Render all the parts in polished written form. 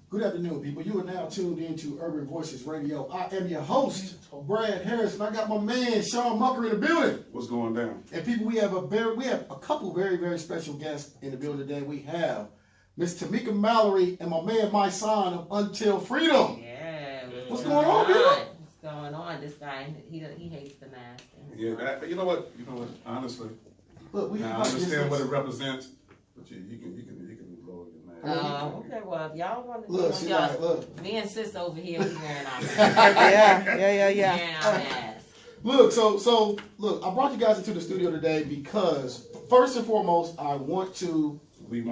Good afternoon, people. You are now tuned into Urban Voices Radio. I am your host, Brad Harris, and I got my man Sean Mucker in the building. What's going down? And people, we have a couple very, very special guests in the building today. We have Miss Tamika Mallory and my man Mysonne of Until Freedom. Yeah. What's going on, man? What's going on? This guy, he hates the mask. Yeah, you know what? Honestly, Look, I understand what it represents, but you can lower your mask. Oh, okay. Well, if y'all want to, look. Me and sis over here, we wearing our mask. Yeah. Wearing our mask. Look, so look, I brought you guys into the studio today because first and foremost, We want to. We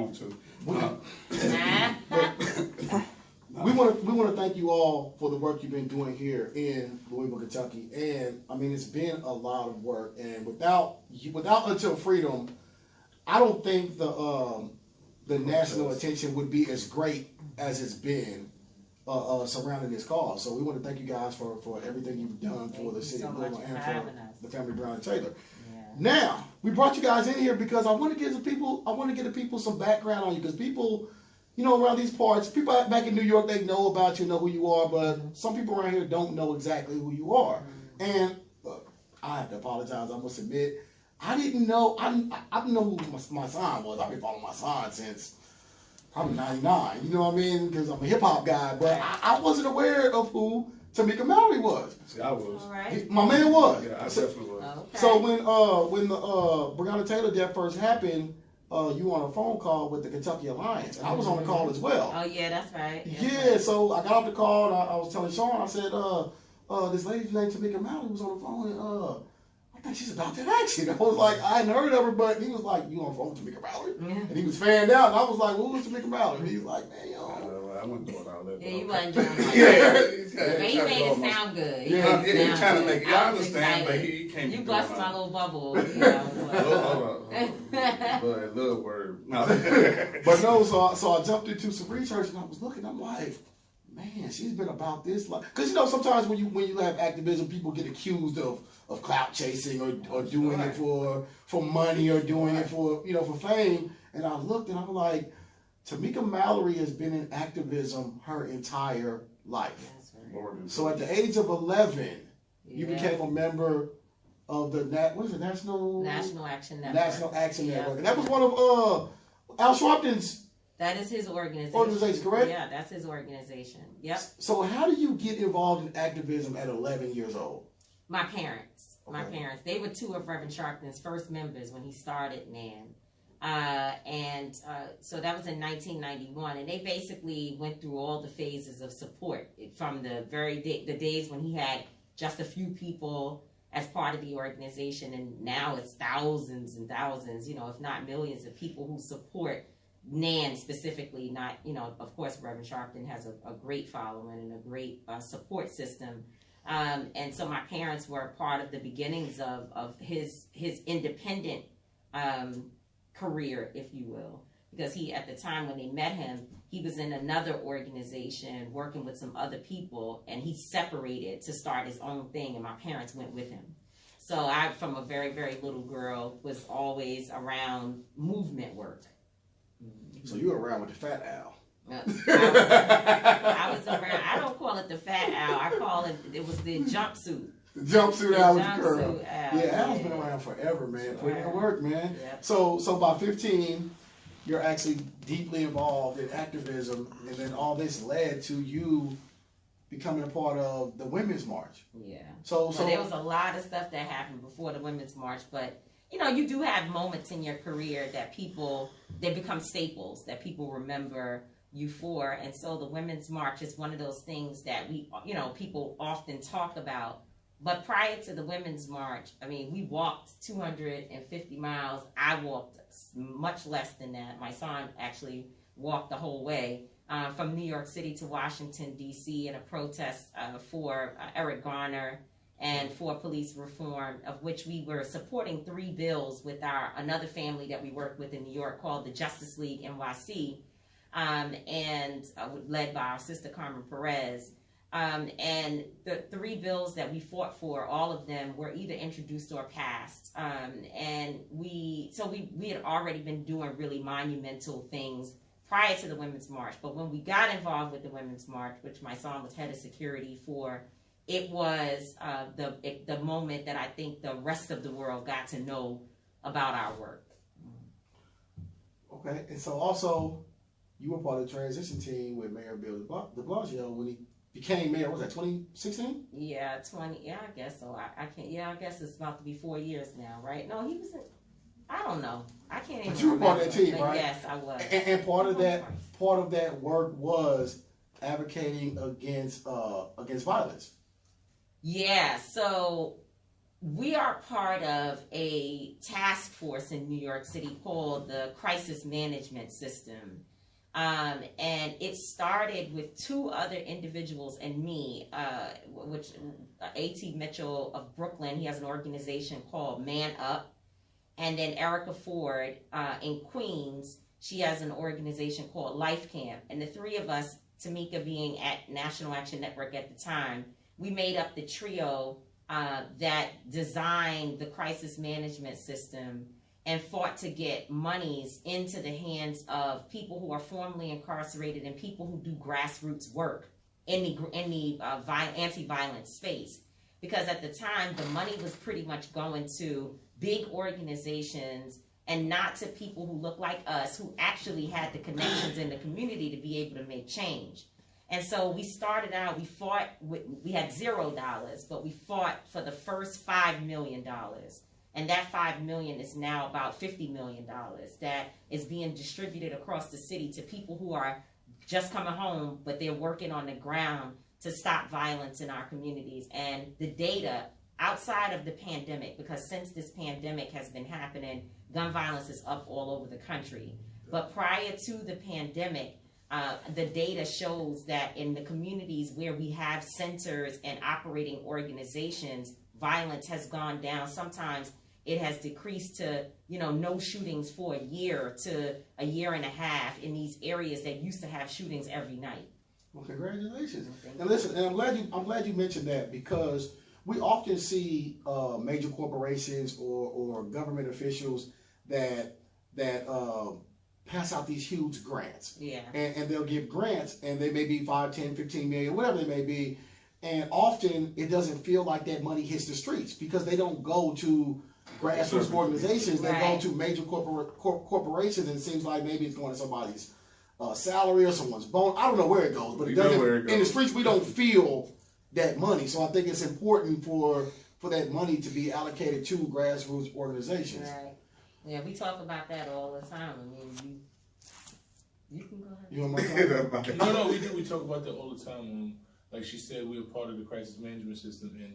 want to thank you all for the work you've been doing here in Louisville, Kentucky, and I mean it's been a lot of work. And without Until Freedom, I don't think the national attention would be as great as it's been surrounding this cause. So we want to thank you guys for everything you've done for the city of Louisville and for the family BreonnaTaylor. Yeah. Now we brought you guys in here because I want to give the people some background on you, because people. You know, around these parts, people back in New York, they know about you, know who you are, but some people around here don't know exactly who you are. And look, I have to apologize. I must admit, I didn't know. I didn't know who Mysonne was. I've been following Mysonne since probably '99. You know what I mean? Because I'm a hip hop guy, but I wasn't aware of who Tamika Mallory was. See, I was. All right. My man was. Yeah, I definitely was. Okay. So when the Breonna Taylor death first happened. You were on a phone call with the Kentucky Alliance, and I was on the call as well. Oh yeah, that's right. So I got off the call, and I was telling Sean, I said, this lady's named Tamika Mallory was on the phone, and I think she's about that action. I was like, I hadn't heard of her, but he was like, you on the phone with Tamika Mallory? Yeah. And he was fanned out, and I was like, well, who's Tamika Mallory? And he's like, man, I wasn't doing all that. Yeah, you wasn't doing that. Yeah, He made it sound good. Yeah, he trying to make it. I was understand, but excited. he can't. You be bust doing my all little bubble. You know, Hold on. Little word. No. But no, so I jumped into some research, and I was looking, I'm like, man, she's been about this, like, because you know sometimes when you have activism, people get accused of clout chasing or doing it for money or doing it for for fame. And I looked and I'm like, Tamika Mallory has been in activism her entire life. right. So at the age of 11, you became a member of the National Action Network. National Action Network, and that was one of Al Sharpton's. That is his organization. Organization, correct? Yeah, that's his organization. Yep. So how do you get involved in activism at 11 years old? My parents. Okay. My parents. They were two of Reverend Sharpton's first members when he started NAN. So that was in 1991, and they basically went through all the phases of support from the the days when he had just a few people as part of the organization, and now it's thousands and thousands, if not millions of people who support NAN specifically. Not, of course, Reverend Sharpton has a great following and a great support system. And so my parents were part of the beginnings of his independent career, if you will, because he, at the time when they met him, he was in another organization working with some other people, and he separated to start his own thing, and my parents went with him. So I, from a very, very little girl, was always around movement work. So you were around with the Fat Al. I was around. I don't call it the Fat Al. I call it was the jumpsuit. Jumpsuit Al was the girl. Al, Yeah, Al's been around forever, man. Putting in work, man. Yep. So by 15, you're actually deeply involved in activism, and then all this led to you becoming a part of the Women's March. Yeah. So there was a lot of stuff that happened before the Women's March, but you do have moments in your career that they become staples that people remember you for, and so the Women's March is one of those things that people often talk about. But prior to the Women's March, I mean, we walked 250 miles. I walked much less than that. My son actually walked the whole way from New York City to Washington, D.C. in a protest for Eric Garner and for police reform, of which we were supporting 3 bills with another family that we worked with in New York called the Justice League NYC, and led by our sister Carmen Perez. And the 3 bills that we fought for, all of them were either introduced or passed. And we had already been doing really monumental things prior to the Women's March. But when we got involved with the Women's March, which my son was head of security for, it was the moment that I think the rest of the world got to know about our work. Okay, and so also, you were part of the transition team with Mayor Bill de Blasio when he became mayor. What was that, 2016? Yeah, I guess so. I can't. Yeah, I guess it's about to be 4 years now, right? No, he was. I don't know. I can't even. But you were part of that team, right? Yes, I was. And part of that work was advocating against violence. Yeah. So we are part of a task force in New York City called the Crisis Management System. And it started with two other individuals and me, which A.T. Mitchell of Brooklyn, he has an organization called Man Up. And then Erica Ford in Queens, she has an organization called Life Camp. And the three of us, Tamika being at National Action Network at the time, we made up the trio that designed the crisis management system and fought to get monies into the hands of people who are formerly incarcerated and people who do grassroots work in the anti-violence space. Because at the time, the money was pretty much going to big organizations and not to people who look like us, who actually had the connections in the community to be able to make change. And so we started out, we had $0, but we fought for the first $5 million. And that $5 million is now about $50 million that is being distributed across the city to people who are just coming home, but they're working on the ground to stop violence in our communities. And the data outside of the pandemic, because since this pandemic has been happening, gun violence is up all over the country. But prior to the pandemic, the data shows that in the communities where we have centers and operating organizations, violence has gone down. Sometimes it has decreased to, no shootings for a year to a year and a half in these areas that used to have shootings every night. Well, congratulations. And listen, and I'm glad you mentioned that, because we often see major corporations or government officials that pass out these huge grants. Yeah. And they'll give grants, and they may be 5, 10, 15 million, whatever they may be. And often it doesn't feel like that money hits the streets, because they don't go to grassroots organizations. They go to major corporations, and it seems like maybe it's going to somebody's salary or someone's bonus. I don't know where it goes, but it doesn't. In the streets, we don't feel that money. So I think it's important for that money to be allocated to grassroots organizations. Right. Yeah, we talk about that all the time. I mean, you can go ahead. You want my time? No, we do. We talk about that all the time. Like she said, we're part of the crisis management system, and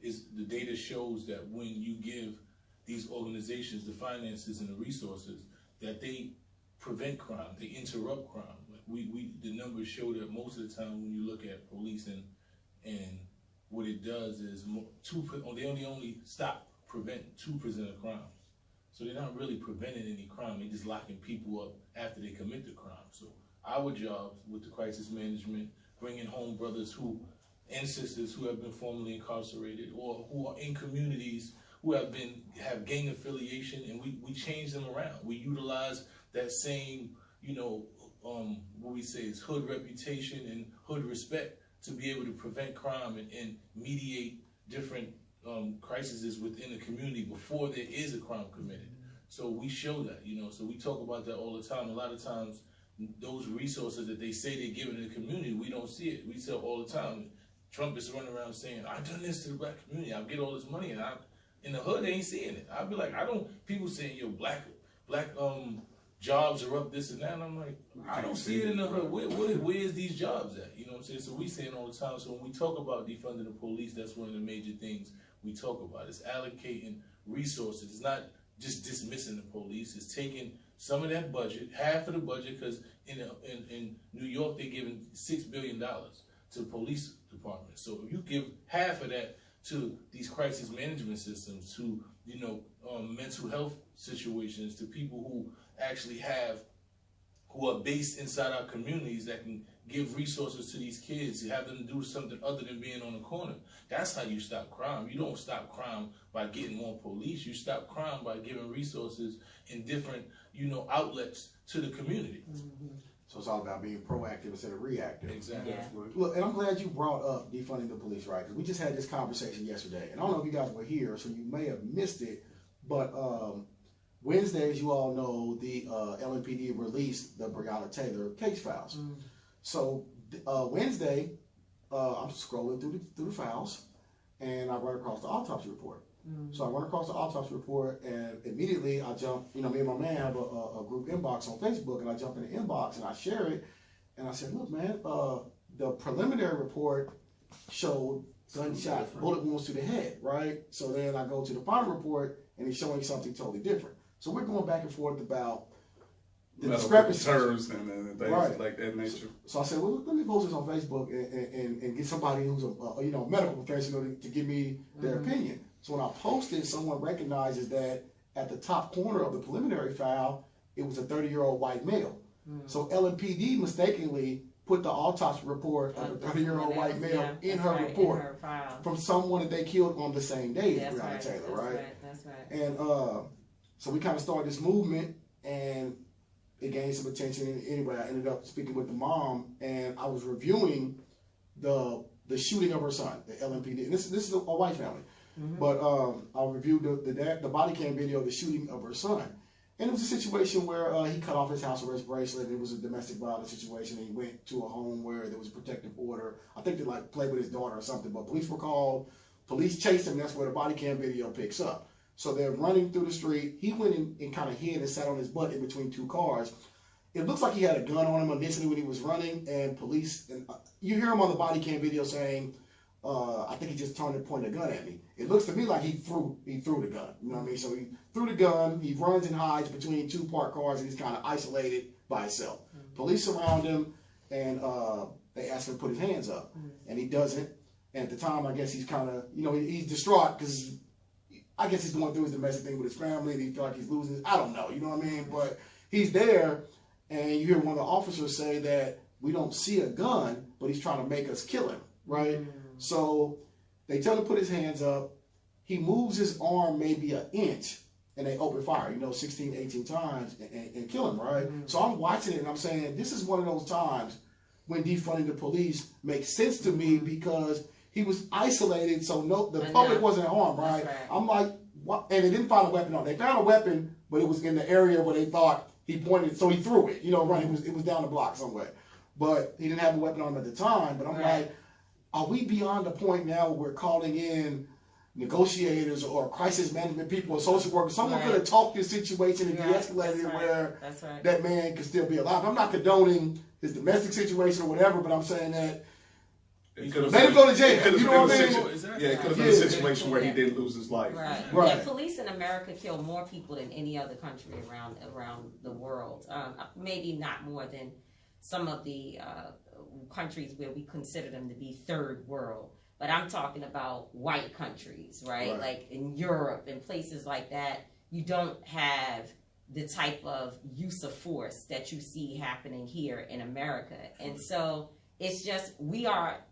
the data shows that when you give these organizations the finances and the resources, that they prevent crime, they interrupt crime. Like the numbers show that most of the time when you look at police and what it does is they only prevent 2% of crimes. So they're not really preventing any crime. They're just locking people up after they commit the crime. So our job with the crisis management, bringing home brothers and sisters who have been formerly incarcerated or who are in communities who have gang affiliation, and we change them around. We utilize that same, what we say is hood reputation and hood respect to be able to prevent crime and mediate different crises within the community before there is a crime committed. So we show that, so we talk about that all the time. A lot of times, those resources that they say they're giving to the community, we don't see it. We see it all the time. Trump is running around saying, "I've done this to the black community. I'll get all this money," and in the hood they ain't seeing it. I'll be like, people saying, "Yo, black jobs are up, this and that," and I'm like, I don't see it in the hood. Where's these jobs at? You know what I'm saying? So we saying all the time. So when we talk about defunding the police, that's one of the major things we talk about. It's allocating resources. It's not just dismissing the police. It's taking some of that budget, half of the budget, because in New York they're giving $6 billion to the police department. So if you give half of that to these crisis management systems, to mental health situations, to people who actually who are based inside our communities that can give resources to these kids, to have them do something other than being on the corner. That's how you stop crime. You don't stop crime by getting more police. You stop crime by giving resources in different, outlets to the community. Mm-hmm. So it's all about being proactive instead of reactive. Exactly. Yeah. Look, and I'm glad you brought up defunding the police, right? Because we just had this conversation yesterday, and I don't know if you guys were here, so you may have missed it. But Wednesday, as you all know, the LMPD released the Breonna Taylor case files. So Wednesday, I'm scrolling through the files, and I run across the autopsy report. So I run across the autopsy report, and immediately I jump. You know, me and my man have a group inbox on Facebook, and I jump in the inbox and I share it, and I said, "Look, man, the preliminary report showed gunshot, bullet wounds to the head, right? So then I go to the final report, and it's showing something totally different. So we're going back and forth about the discrepancies, terms and things like that nature. So I said, well, let me post this on Facebook and get somebody who's a medical professional to give me their opinion. So when I posted, someone recognizes that at the top corner of the preliminary file, it was a 30-year-old white male. So LMPD mistakenly put the autopsy report of a 30-year-old white male in her report in her file, from someone that they killed on the same day as Breonna Taylor, right? That's right. And so we kind of started this movement, and it gained some attention. And anyway, I ended up speaking with the mom, and I was reviewing the shooting of her son, the LMPD. And this is a white family. But I reviewed the body cam video of the shooting of her son. And it was a situation where he cut off his house arrest bracelet. It was a domestic violence situation. And he went to a home where there was a protective order. I think they played with his daughter or something. But police were called. Police chased him. And that's where the body cam video picks up. So they're running through the street. He went in and kind of hid and sat on his butt in between two cars. It looks like he had a gun on him initially when he was running. And police, and you hear him on the body cam video saying, I think he just turned and pointed a gun at me. It looks to me like he threw the gun. You know what I mean? So he threw the gun. He runs and hides between two parked cars, and he's kind of isolated by himself. Police surround him, and they ask him to put his hands up, and he doesn't. And at the time, I guess he's kind of, he's distraught because I guess he's going through his domestic thing with his family, and he feels like he's losing I don't know. You know what I mean? But he's there, and you hear one of the officers say that we don't see a gun, but he's trying to make us kill him, right? So they tell him to put his hands up. He moves his arm maybe an inch, and they open fire, 16, 18 times and kill him, right? So I'm watching it, and I'm saying, this is one of those times when defunding the police makes sense to me because he was isolated, so the public wasn't harmed, right? I'm like, what? And they didn't find a weapon on. They found a weapon, but it was in the area where they thought he pointed, so he threw it, right? It was down the block somewhere. But he didn't have a weapon on him at the time, but I'm like, are we beyond the point now where we're calling in negotiators or crisis management people or social workers? Someone could have talked this situation and de-escalated it where that man could still be alive. I'm not condoning his domestic situation or whatever, but I'm saying that let him go to jail. You know what I mean? Yeah, it could have been a situation where he didn't lose his life. Right. Yeah, police in America kill more people than any other country around the world. Maybe not more than some of the countries where we consider them to be third world. But I'm talking about white countries, right? Like in Europe and places like that, you don't have the type of use of force that you see happening here in America. And so it's just,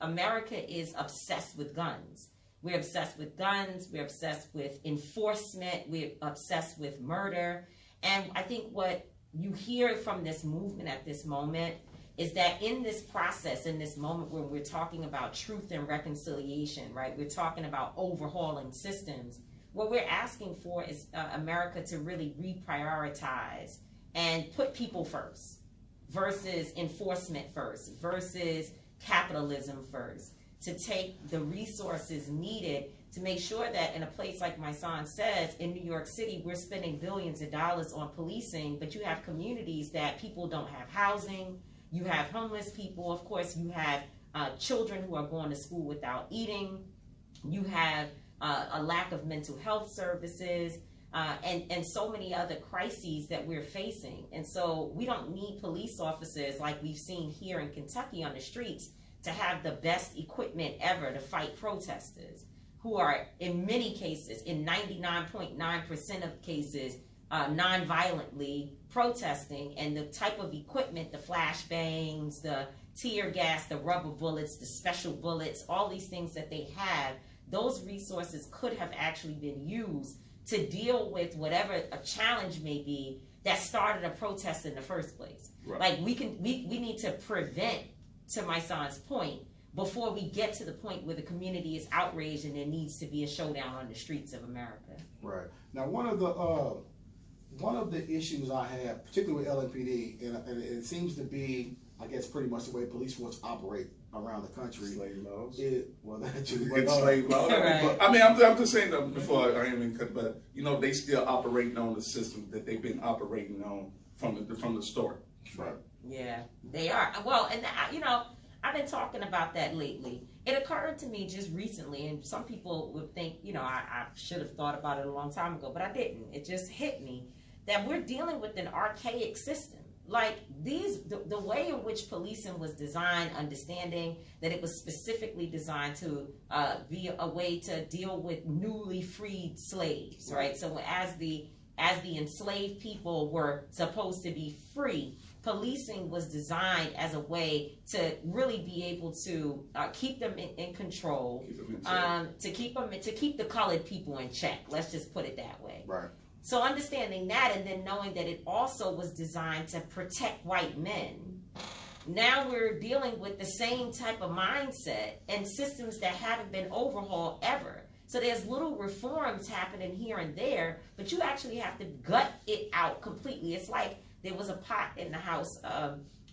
America is obsessed with guns. We're obsessed with guns. We're obsessed with enforcement. We're obsessed with murder. And I think what you hear from this movement at this moment is that in this process, in this moment where we're talking about truth and reconciliation, right? We're talking about overhauling systems. What we're asking for is America to really reprioritize and put people first versus enforcement first versus capitalism first, to take the resources needed to make sure that in a place like Mysonne says, in New York City, we're spending billions of dollars on policing, but you have communities that people don't have housing. You have homeless people. Of course, you have children who are going to school without eating. You have a lack of mental health services and so many other crises that we're facing. And so we don't need police officers like we've seen here in Kentucky on the streets to have the best equipment ever to fight protesters who are, in many cases, in 99.9% of cases, non-violently protesting, and the type of equipment, the flashbangs, the tear gas, the rubber bullets, the special bullets, all these things that they have, those resources could have actually been used to deal with whatever a challenge may be that started a protest in the first place. Right. Like we need to prevent, to my son's point, before we get to the point where the community is outraged and there needs to be a showdown on the streets of America. Right. Now, one of the issues I have, particularly with LAPD, and it seems to be, I guess, pretty much the way police force operate around the country. Slave laws. Well, that too. It's slave laws. Right. I mean, I'm just saying that before I even cut, but you know, they still operating on the system that they've been operating on from the start. Right. Yeah, they are. Well, and you know, I've been talking about that lately. It occurred to me just recently, and some people would think, you know, I should have thought about it a long time ago, but I didn't. It just hit me that we're dealing with an archaic system. Like the way in which policing was designed, understanding that it was specifically designed to be a way to deal with newly freed slaves, right? So as the enslaved people were supposed to be free, policing was designed as a way to really be able to keep them in control, to keep the colored people in check. Let's just put it that way. Right. So understanding that, and then knowing that it also was designed to protect white men, now we're dealing with the same type of mindset and systems that haven't been overhauled ever. So there's little reforms happening here and there, but you actually have to gut it out completely. It's like there was a pot in the house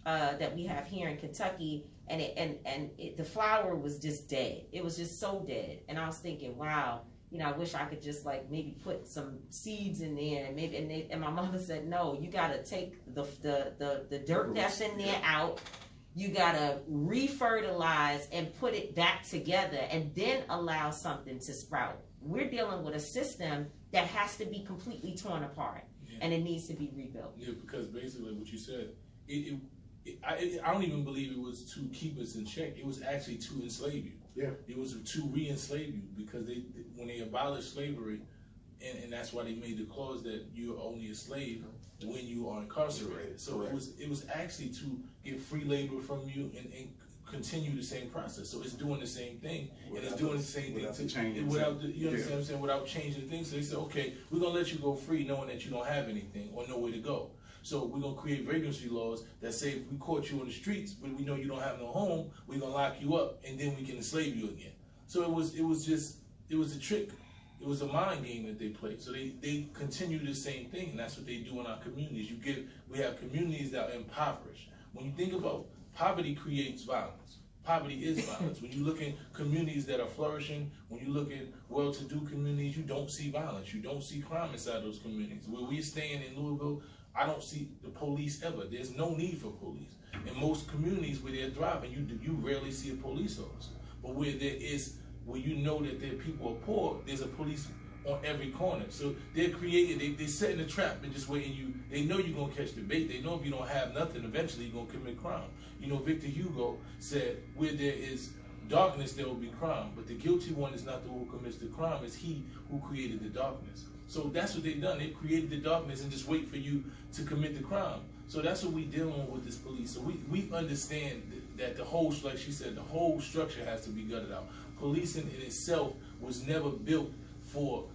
that we have here in Kentucky, and the flower was just dead. It was just so dead. And I was thinking, wow, you know, I wish I could just like maybe put some seeds in there, and maybe and my mother said, no, you got to take the dirt that's in there out. You got to refertilize and put it back together, and then allow something to sprout. We're dealing with a system that has to be completely torn apart, and it needs to be rebuilt. Yeah, because basically what you said, I don't even believe it was to keep us in check. It was actually to enslave you. Yeah. It was to re-enslave you, because when they abolished slavery, and that's why they made the clause that you're only a slave when you are incarcerated. So it was actually to get free labor from you and continue the same process. So it's doing the same thing, and it's doing the same thing without you understand what I'm saying, without changing things. So they said, okay, we're gonna let you go free, knowing that you don't have anything or nowhere to go. So we're gonna create vagrancy laws that say if we caught you on the streets, but we know you don't have no home, we're gonna lock you up, and then we can enslave you again. So it was a trick. It was a mind game that they played. So they continue the same thing, and that's what they do in our communities. We have communities that are impoverished. When you think about poverty, creates violence. Poverty is violence. When you look at communities that are flourishing, when you look at well-to-do communities, you don't see violence. You don't see crime inside those communities. Where we're staying in Louisville, I don't see the police ever. There's no need for police. In most communities where they're thriving, you rarely see a police officer. But where you know that their people are poor, there's a police on every corner. So they're creating, they're setting a trap and just waiting you. They know you're gonna catch the bait. They know if you don't have nothing, eventually you're gonna commit crime. You know, Victor Hugo said, where there is darkness, there will be crime. But the guilty one is not the one who commits the crime, it's he who created the darkness. So that's what they've done. They created the darkness and just wait for you to commit the crime. So that's what we're dealing with this police. So we understand that the whole, like she said, the whole structure has to be gutted out. Policing in itself was never built for,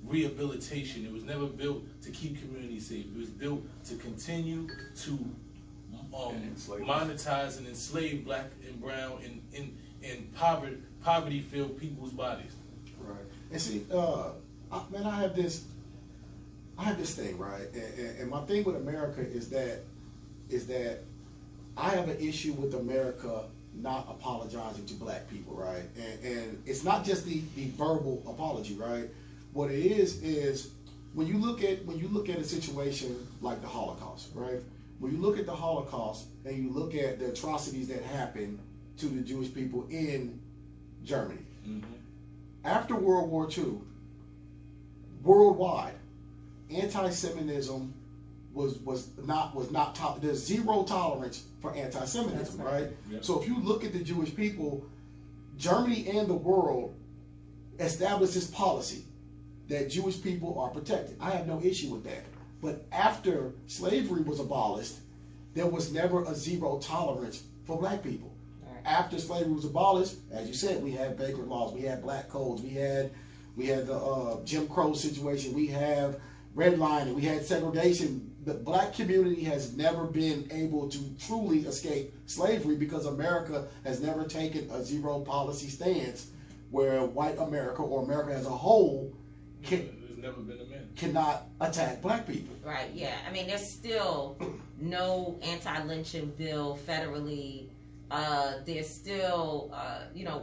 rehabilitation. It was never built to keep communities safe. It was built to continue to monetize and enslave black and brown and poverty-filled people's bodies. Right. And see, man, I have this thing, right? And my thing with America is that I have an issue with America not apologizing to black people, right? And it's not just the verbal apology, right? What it is when you look at a situation like the Holocaust, right? When you look at the Holocaust and you look at the atrocities that happened to the Jewish people in Germany. Mm-hmm. After World War II, worldwide, anti-Semitism was not there's zero tolerance for anti-Semitism, right? Yep. So if you look at the Jewish people, Germany and the world established this policy that Jewish people are protected. I have no issue with that. But after slavery was abolished, there was never a zero tolerance for black people. Right. After slavery was abolished, as you said, we had vagrant laws, we had black codes, we had the Jim Crow situation, we have redlining, we had segregation. The black community has never been able to truly escape slavery because America has never taken a zero policy stance where white America or America as a whole cannot attack black people. Right, yeah. I mean, there's still no anti-lynching bill federally. There's still,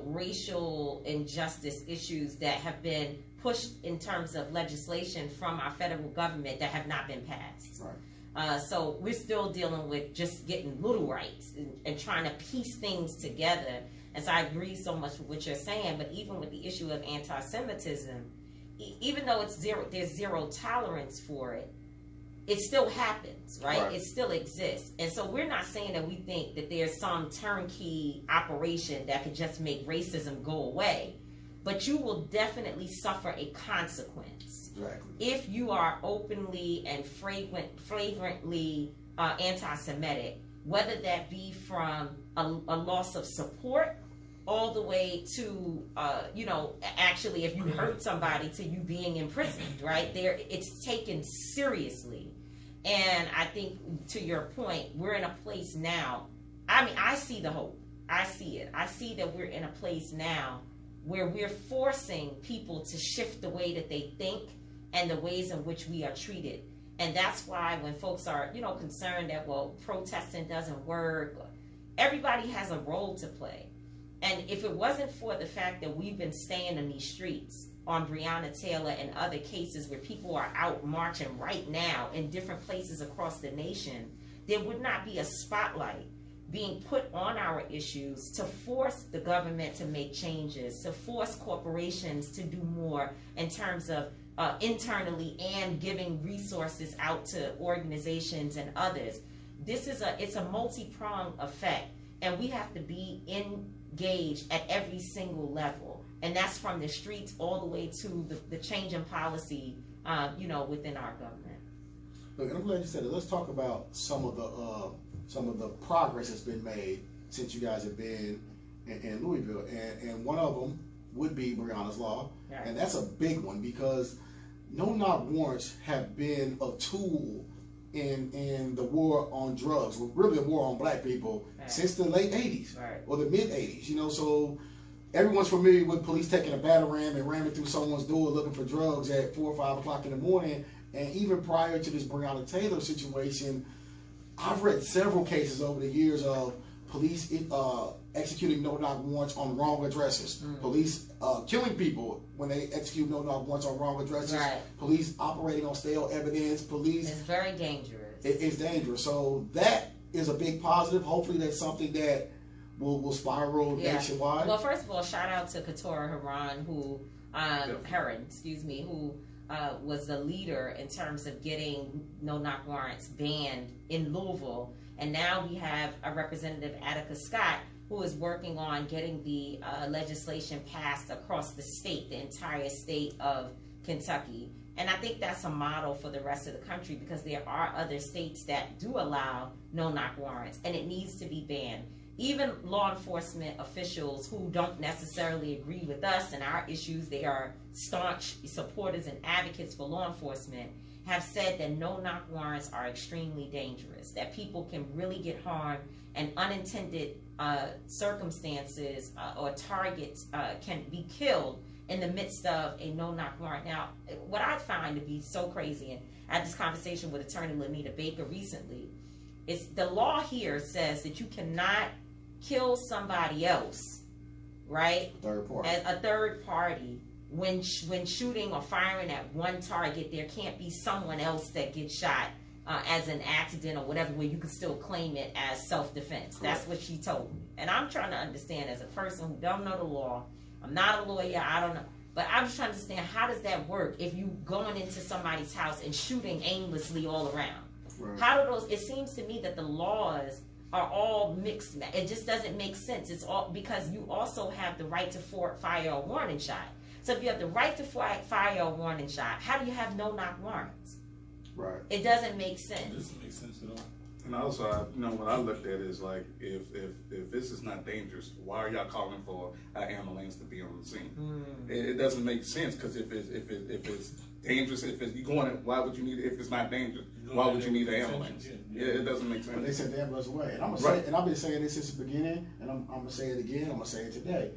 racial injustice issues that have been pushed in terms of legislation from our federal government that have not been passed. Right. So we're still dealing with just getting little rights and trying to piece things together. And so I agree so much with what you're saying, but even with the issue of anti-Semitism, even though there's zero tolerance for it, it still happens, right? It still exists. And so we're not saying that we think that there's some turnkey operation that could just make racism go away, but you will definitely suffer a consequence. Exactly. If you are openly and flagrantly anti-Semitic, whether that be from a loss of support all the way to, actually if you hurt somebody to you being imprisoned, right? It's taken seriously. And I think to your point, we're in a place now, I mean, I see the hope. I see it. I see that we're in a place now where we're forcing people to shift the way that they think and the ways in which we are treated. And that's why when folks are, concerned that, well, protesting doesn't work, everybody has a role to play. And if it wasn't for the fact that we've been staying in these streets on Breonna Taylor and other cases where people are out marching right now in different places across the nation, there would not be a spotlight being put on our issues to force the government to make changes, to force corporations to do more in terms of internally and giving resources out to organizations and others. It's a multi-pronged effect, and we have to be engaged at every single level, and that's from the streets all the way to the change in policy, within our government. Look, I'm glad you said it. Let's talk about some of the progress that's been made since you guys have been in Louisville, and one of them would be Breonna's Law, right. And that's a big one because no-knock warrants have been a tool in the war on drugs, really a war on black people, right, since the late 80s, right, or the mid 80s. So everyone's familiar with police taking a battle ram and ramming through someone's door looking for drugs at 4 or 5 o'clock in the morning. And even prior to this Breonna Taylor situation, I've read several cases over the years of police executing no-knock warrants on wrong addresses. Police killing people when they execute no-knock warrants on wrong addresses. Right. Police operating on stale evidence. Police. It's very dangerous. It's dangerous. So that is a big positive. Hopefully that's something that will spiral nationwide. Well, first of all, shout out to Katora Heron, who was the leader in terms of getting no-knock warrants banned in Louisville. And now we have a Representative Attica Scott who is working on getting the legislation passed across the state, the entire state of Kentucky. And I think that's a model for the rest of the country because there are other states that do allow no-knock warrants, and it needs to be banned. Even law enforcement officials who don't necessarily agree with us and our issues, they are staunch supporters and advocates for law enforcement, have said that no-knock warrants are extremely dangerous, that people can really get harmed and unintended circumstances or targets can be killed in the midst of a no-knock warrant. Now, what I find to be so crazy, and I had this conversation with attorney Lanita Baker recently, is the law here says that you cannot kill somebody else, right? Third party. As a third party. When shooting or firing at one target, there can't be someone else that gets shot as an accident or whatever, where you can still claim it as self-defense. That's what she told me. And I'm trying to understand, as a person who don't know the law, I'm not a lawyer, I don't know, but I'm just trying to understand, how does that work if you going into somebody's house and shooting aimlessly all around? Right. How do those, it seems to me that the laws are all mixed. It just doesn't make sense. It's all because you also have the right to fire a warning shot. So if you have the right to fire a warning shot, how do you have no-knock warrants? Right. It doesn't make sense. It doesn't make sense at all. And also, what I looked at is like, if this is not dangerous, why are y'all calling for an ambulance to be on the scene? It doesn't make sense, because if it's dangerous, you going, why would you need it? If it's not dangerous, why would you need an ambulance? Yeah, it doesn't make sense. But they sent the ambulance away, and I'm gonna say, and I've been saying this since the beginning, and I'm gonna say it again. I'm gonna say it today,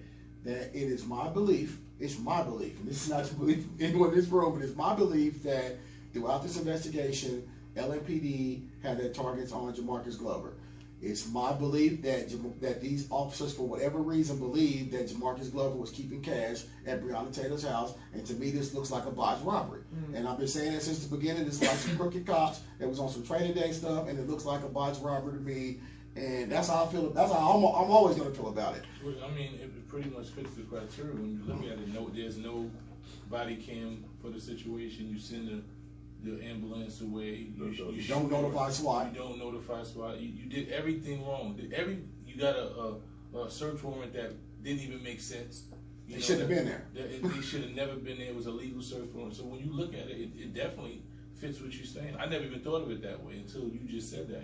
that it is my belief. It's my belief, and this is not the belief of anyone in this room, but it's my belief that throughout this investigation, LMPD had their targets on Jamarcus Glover. It's my belief that these officers, for whatever reason, believed that Jamarcus Glover was keeping cash at Breonna Taylor's house, and to me, this looks like a botched robbery. And I've been saying that since the beginning. This is like some crooked cops that was on some training day stuff, and it looks like a botched robbery to me. And that's how I feel. That's how I'm always going to feel about it. I mean, it pretty much fits the criteria when you look at it. There's no body cam for the situation. You send the ambulance away. You don't notify SWAT. You don't notify SWAT. You did everything wrong. You got a search warrant that didn't even make sense. They shouldn't have been there. They should have never been there. It was a legal search warrant. So when you look at it, it definitely fits what you're saying. I never even thought of it that way until you just said that.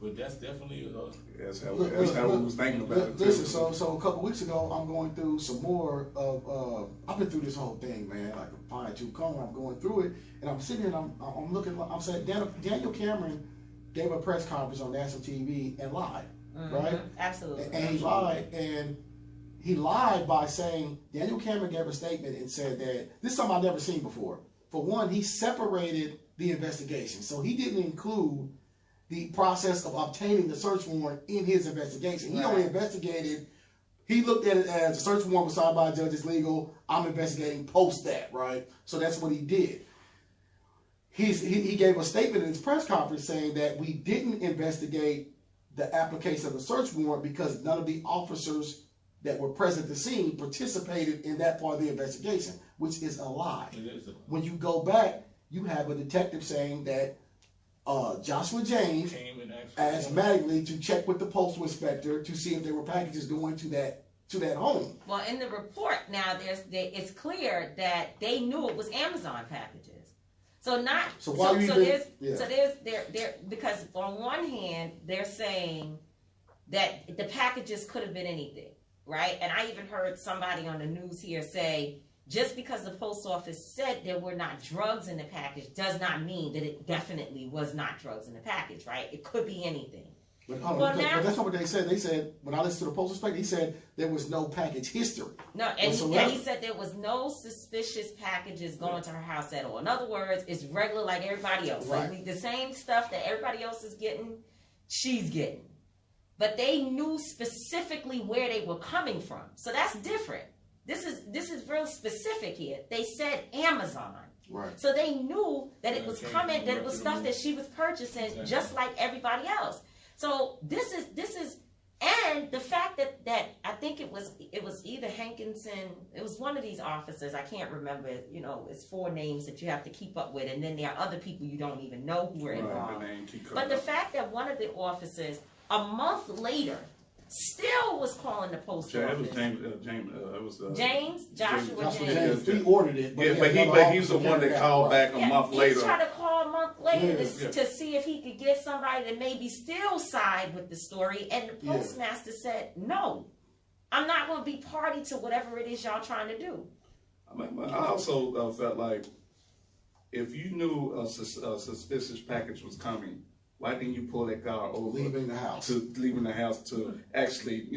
But that's definitely that's how we was thinking about it. Listen, so a couple weeks ago, I'm going through some more of. I've been through this whole thing, man, like a fine-tooth comb. I'm going through it, and I'm sitting here and I'm looking. I'm saying Daniel Cameron gave a press conference on national TV and lied, right? Absolutely. And he lied by saying Daniel Cameron gave a statement and said that this is something I've never seen before. For one, he separated the investigation, so he didn't include the process of obtaining the search warrant in his investigation. He only investigated, he looked at it as a search warrant was signed by a judge, is legal, I'm investigating post that, right? So that's what he did. He gave a statement in his press conference saying that we didn't investigate the application of the search warrant because none of the officers that were present at the scene participated in that part of the investigation, which is a lie. It is a lie. When you go back, you have a detective saying that Joshua James asked Mattingly to check with the postal inspector to see if there were packages going to that home. Well, in the report now, it's clear that they knew it was Amazon packages. Because on one hand they're saying that the packages could have been anything, right? And I even heard somebody on the news here say, just because the post office said there were not drugs in the package does not mean that it definitely was not drugs in the package, right? It could be anything. But that's not what they said. They said, when I listened to the postal inspector, he said there was no package history. No, and he said there was no suspicious packages going to her house at all. In other words, it's regular like everybody else. Right. Like the same stuff that everybody else is getting, she's getting. But they knew specifically where they were coming from. So that's different. This is real specific here. They said Amazon. Right. So they knew that it was coming, that it was stuff that she was purchasing just like everybody else. So this is and the fact that I think it was either Hankinson, it was one of these officers, I can't remember, it's 4 names that you have to keep up with, and then there are other people you don't even know who are involved. But the fact that one of the officers a month later still was calling the post office. It was Joshua James. He ordered it. But he's the one that called back a month later. He tried to call a month later to see if he could get somebody that maybe still side with the story. And the postmaster said, no, I'm not going to be party to whatever it is y'all trying to do. I also felt like if you knew a suspicious package was coming, why didn't you pull that car over? Leaving the house to actually,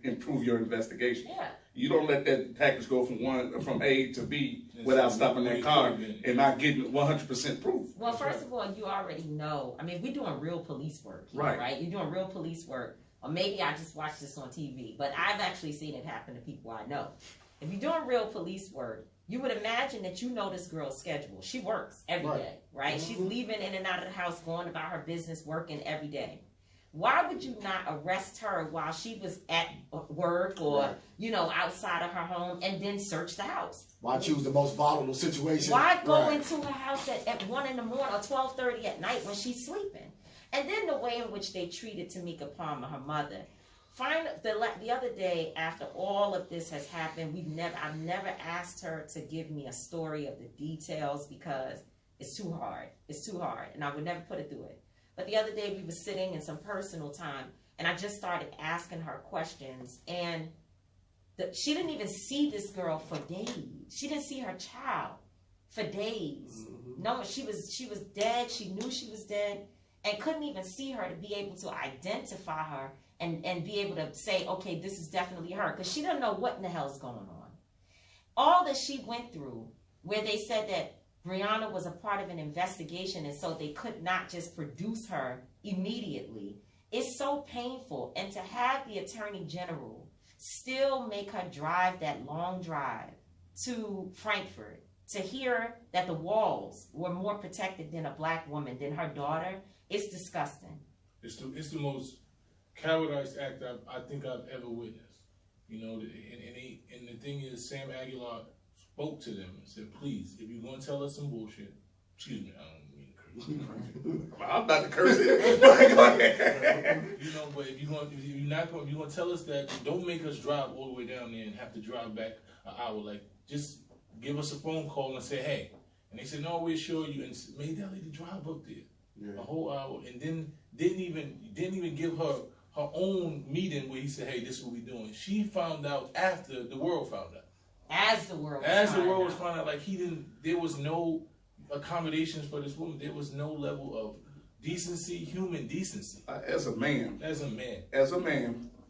improve your investigation. Yeah. You don't let that package go from A to B without stopping that car and not getting 100% proof. Well, first of all, you already know. I mean, we're doing real police work here, right? You're doing real police work. Or maybe I just watched this on TV, but I've actually seen it happen to people I know. If you're doing real police work, you would imagine that you know this girl's schedule. She works every day, right? Mm-hmm. She's leaving in and out of the house, going about her business, working every day. Why would you not arrest her while she was at work or, outside of her home and then search the house? Why choose the most volatile situation? Why go into her house at 1 in the morning or 12:30 at night when she's sleeping? And then the way in which they treated Tamika Palmer, her mother. The other day, after all of this has happened, I've never asked her to give me a story of the details because it's too hard. It's too hard, and I would never put it through it. But the other day we were sitting in some personal time, and I just started asking her questions, and she didn't even see this girl for days. She didn't see her child for days. No, she was dead. She knew she was dead, and couldn't even see her to be able to identify her and be able to say, okay, this is definitely her, because she doesn't know what in the hell's going on. All that she went through, where they said that Breonna was a part of an investigation, and so they could not just produce her immediately, is so painful. And to have the Attorney General still make her drive that long drive to Frankfurt to hear that the walls were more protected than a black woman, than her daughter, is disgusting. It's the most cowardized act I think I've ever witnessed. You know, and the thing is, Sam Aguilar spoke to them and said, please, if you're going to tell us some bullshit, excuse me, I don't mean to curse. I'm about to curse it. Go ahead. You know, but if you're going to tell us that, don't make us drive all the way down there and have to drive back an hour. Like, just give us a phone call and say, hey. And they said, no, we assure you, and made that lady drive up there a whole hour, and then didn't even give her own meeting where he said, hey, this is what we're doing. She found out after the world found out. As the world was finding out, like there was no accommodations for this woman. There was no level of decency, human decency. As a man,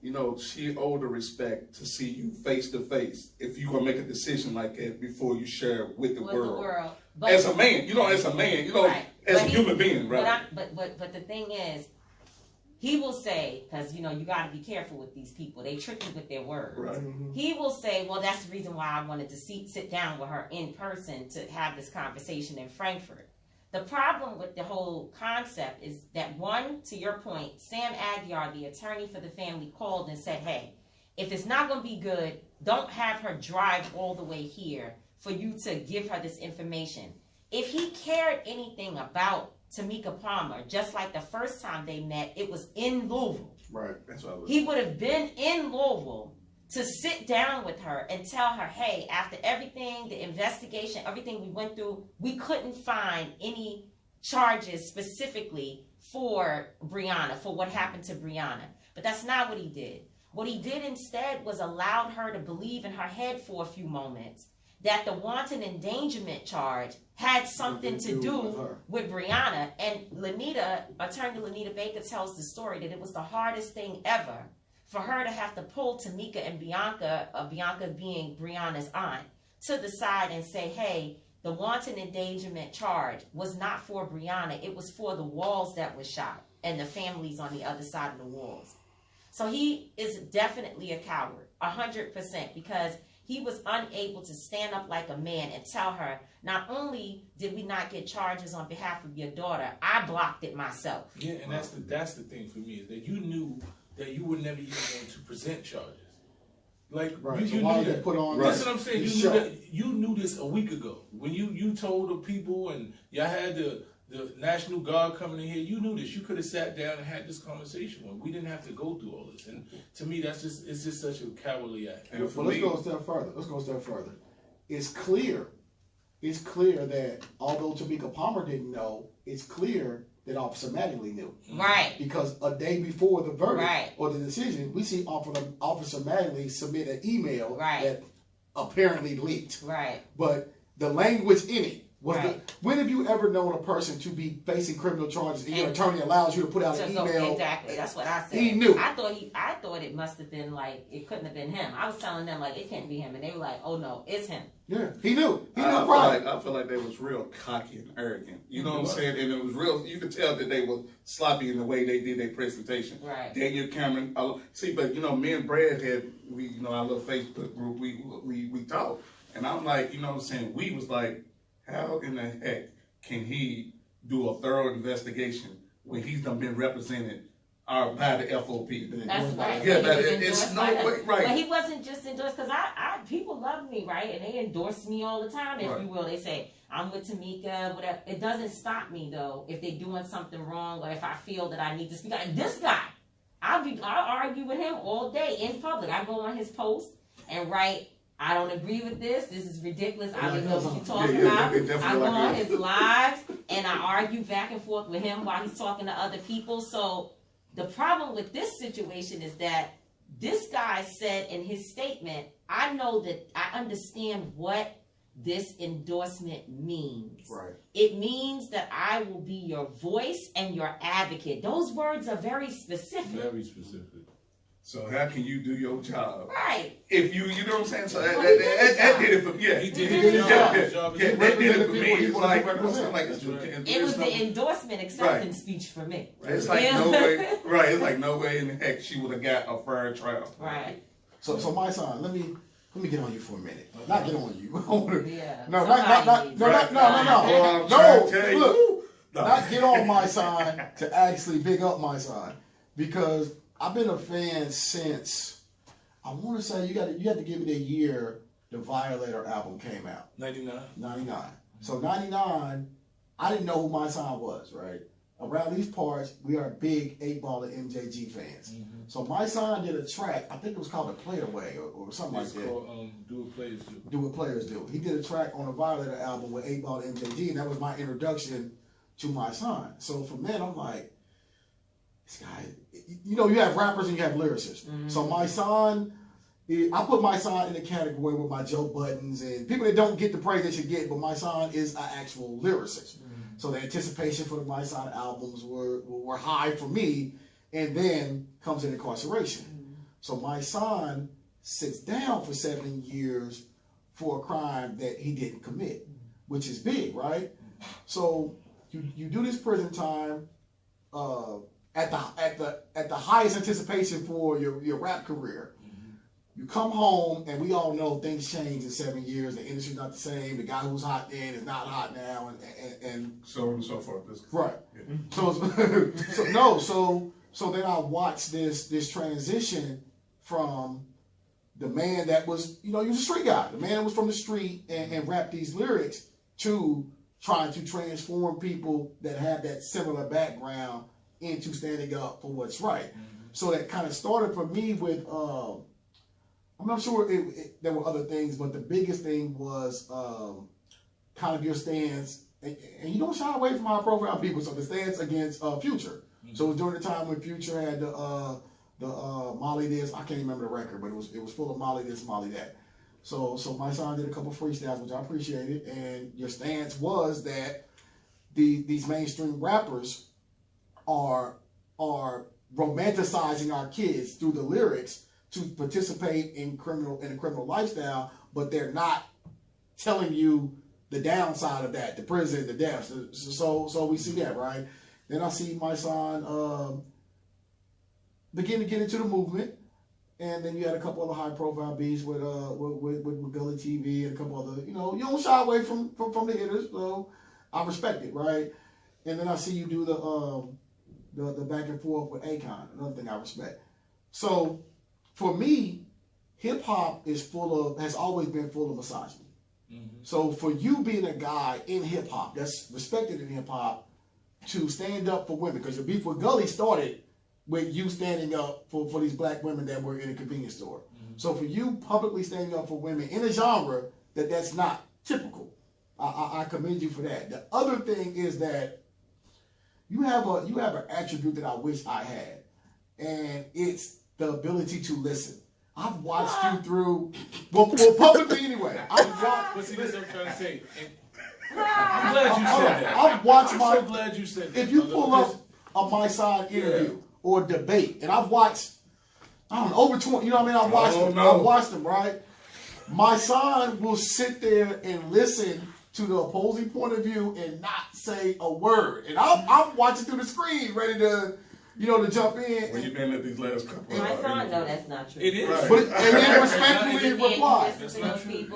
you know, she owed the respect to see you face to face if you're gonna make a decision like that before you share it with the world. But as a man, as a human being, right? But the thing is, he will say, because, you got to be careful with these people. They trick you with their words. Right. He will say, well, that's the reason why I wanted to sit down with her in person to have this conversation in Frankfurt. The problem with the whole concept is that, one, to your point, Sam Aguilar, the attorney for the family, called and said, hey, if it's not going to be good, don't have her drive all the way here for you to give her this information. If he cared anything about Tamika Palmer, just like the first time they met, it was in Louisville. Right, that's what I was. He would have been in Louisville to sit down with her and tell her, hey, after everything, the investigation, everything we went through, we couldn't find any charges specifically for Breonna, for what happened to Breonna. But that's not what he did. What he did instead was allowed her to believe in her head for a few moments that the wanton endangerment charge had something to do with Breonna. And Attorney Lanita Baker tells the story that it was the hardest thing ever for her to have to pull Tamika and Bianca, Bianca being Breonna's aunt, to the side and say, hey, the wanton endangerment charge was not for Breonna, it was for the walls that were shot and the families on the other side of the walls. So he is definitely a coward, 100%, because he was unable to stand up like a man and tell her, not only did we not get charges on behalf of your daughter, I blocked it myself. Yeah, and that's the thing for me, is that you knew that you were never even going to present charges. Like, right. you knew that. Put on that's what I'm saying. You knew this a week ago. When you told the people and y'all had the National Guard coming in here, you knew this. You could have sat down and had this conversation when we didn't have to go through all this. And to me, it's just such a cowardly act. Well, let's go a step further. It's clear that although Tamika Palmer didn't know, it's clear that Officer Mattingly knew. Right. Because a day before the verdict or the decision, we see Officer Mattingly submit an email that apparently leaked. Right. But the language in it was when have you ever known a person to be facing criminal charges and your attorney allows you to put out an email? Exactly. That's what I said. He knew. I thought it must have been like, it couldn't have been him. I was telling them like it can't be him, and they were like, oh no, it's him. Yeah, he knew. I feel like they was real cocky and arrogant. You know what I'm saying? And it was real. You could tell that they were sloppy in the way they did their presentation. Right. Daniel Cameron. See, but me and Brad had our little Facebook group. We talked, and I'm like, you know what I'm saying? We was like, how in the heck can he do a thorough investigation when he's done been represented by the FOP? That's right. Yeah, but it's no way, right. But he wasn't just endorsed, because people love me, right? And they endorse me all the time, if you will. They say, I'm with Tamika, whatever. It doesn't stop me, though, if they're doing something wrong or if I feel that I need to speak out. This guy, I'll argue with him all day in public. I go on his post and write, I don't agree with this. This is ridiculous. I don't Yeah, know what you're talking about. I go on his lives and I argue back and forth with him while he's talking to other people. So the problem with this situation is that this guy said in his statement, I know that I understand what this endorsement means. Right. It means that I will be your voice and your advocate. Those words are very specific. Very specific. So how can you do your job? Right. If you know what I'm saying? So that did it for me. Yeah, He did his his job. job. Yeah, that did it for me. People It's he like, represents. It was the endorsement acceptance speech for me. It's like no way. Right. It's like no way in the heck she would have got a fair trial. Right. So my son, let me get on you for a minute. Not get on you. Yeah. No, Somebody needs no. to- Well, I'm trying to tell you. Look, No. not get on my son to actually big up my son, because I've been a fan since, I want to say you have to give me the year the Violator album came out. 99. 99. So 99, I didn't know who my son was, right? Around these parts, we are big 8-Ball and MJG fans. Mm-hmm. So my son did a track, I think it was called The Play Away or something It's like that. called Do What Players Do. Do What Players Do. He did a track on the Violator album with 8-Ball and MJG, and that was my introduction to my son. So from then, I'm like, this guy, you know, you have rappers and you have lyricists. Mm-hmm. So my son, I put my son in the category with my Joe Buttons and people that don't get the praise they should get, but my son is an actual lyricist. Mm-hmm. So the anticipation for the My Son albums were high for me, and then comes in incarceration. Mm-hmm. So my son sits down for 7 years for a crime that he didn't commit, which is big, right? So you do this prison time at the highest anticipation for your rap career. You come home, and we all know things change in 7 years. The industry's not the same. The guy who was hot then is not hot now, and So on and so forth. right. Yeah. So then I watched this transition from the man that was, you know, he was a street guy. The man that was from the street and rapped these lyrics to trying to transform people that have that similar background into standing up for what's right. Mm-hmm. So that kind of started for me with, I'm not sure there were other things, but the biggest thing was kind of your stance. And you don't shy away from high profile people, so the stance against Future. Mm-hmm. So it was during the time when Future had the Molly this, I can't remember the record, but it was full of Molly this, Molly that. So my son did a couple freestyles, which I appreciated, and your stance was that these mainstream rappers are romanticizing our kids through the lyrics to participate in a criminal lifestyle, but they're not telling you the downside of that, the prison, the deaths. So we see that, right? Then I see my son begin to get into the movement, and then you had a couple other high profile beats with Gully TV and a couple other, you know, you don't shy away from the hitters, so I respect it, right? And then I see you do the back and forth with Akon, another thing I respect. So for me, hip hop has always been full of misogyny. Mm-hmm. So for you being a guy in hip hop that's respected in hip hop to stand up for women, because your beef with Gully started with you standing up for these black women that were in a convenience store. Mm-hmm. So for you publicly standing up for women in a genre that's not typical, I commend you for that. The other thing is that you have an attribute that I wish I had, and it's the ability to listen. I've watched you through, well publicly anyway. But see, that's what I'm trying to say. I'm glad you said that. I've watched I'm so glad you said that. If you pull up a My Side interview or debate, and I've watched, I don't know, over 20, you know what I mean? I've watched them, right? My son will sit there and listen to the opposing point of view and not say a word. And I'm watching through the screen, ready to, you know, to jump in. Well, you've been at these last couple of My son, no, that's not true. It is. Right. But, and then respectfully reply. That's not true.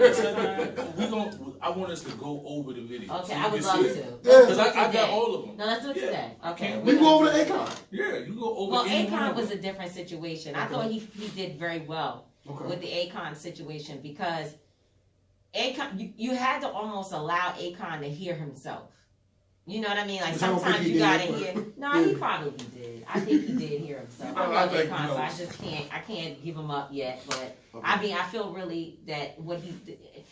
I want us to go over the video. Okay, so I would love to. Because I got all of them. No, let's do it today. Okay. We go over to Akon. Yeah, you go over. Well, Akon was a different situation. I thought he did very well Okay. with the Akon situation, because Akon, you had to almost allow Akon to hear himself. You know what I mean? Like, I don't think sometimes he you gotta did, hear. but- No, he probably did. I think he did hear himself. I love Akon, so I just can't give him up yet. But Okay. I mean, I feel really that what he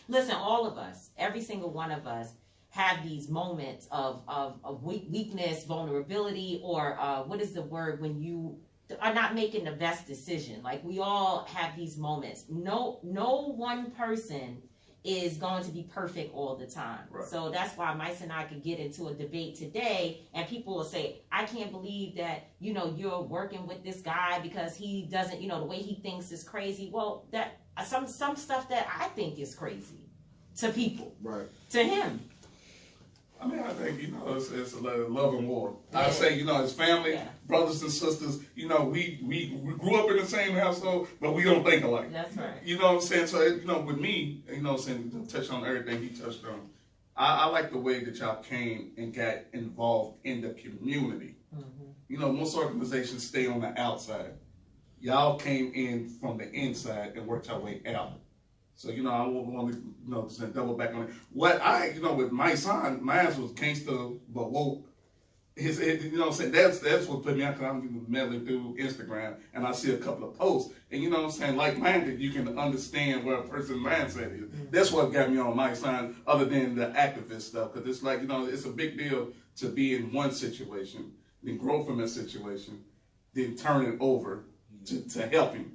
listen, all of us, every single one of us, have these moments of weakness, vulnerability, or what is the word when you are not making the best decision? Like, we all have these moments. No one person is going to be perfect all the time. Right. So that's why Mice and I could get into a debate today, and people will say, I can't believe that, you're working with this guy because he doesn't, the way he thinks is crazy. Well, that some stuff that I think is crazy to people, Right. to him. I mean, I think, it's a love and war. Yeah. I say, as family, Yeah. brothers and sisters, we grew up in the same household, but we don't think alike. That's right. You know what I'm saying? So, with me, saying, touch on everything he touched on, I like the way that y'all came and got involved in the community. Mm-hmm. Most organizations stay on the outside. Y'all came in from the inside and worked your way out. So, I want to, double back on it. What with my son, mine was gangster but woke. That's what put me out, because I'm meddling through Instagram and I see a couple of posts. And like-minded, you can understand where a person's mindset is. That's what got me on my son, other than the activist stuff. Because it's like, it's a big deal to be in one situation, then grow from that situation, then turn it over to helping.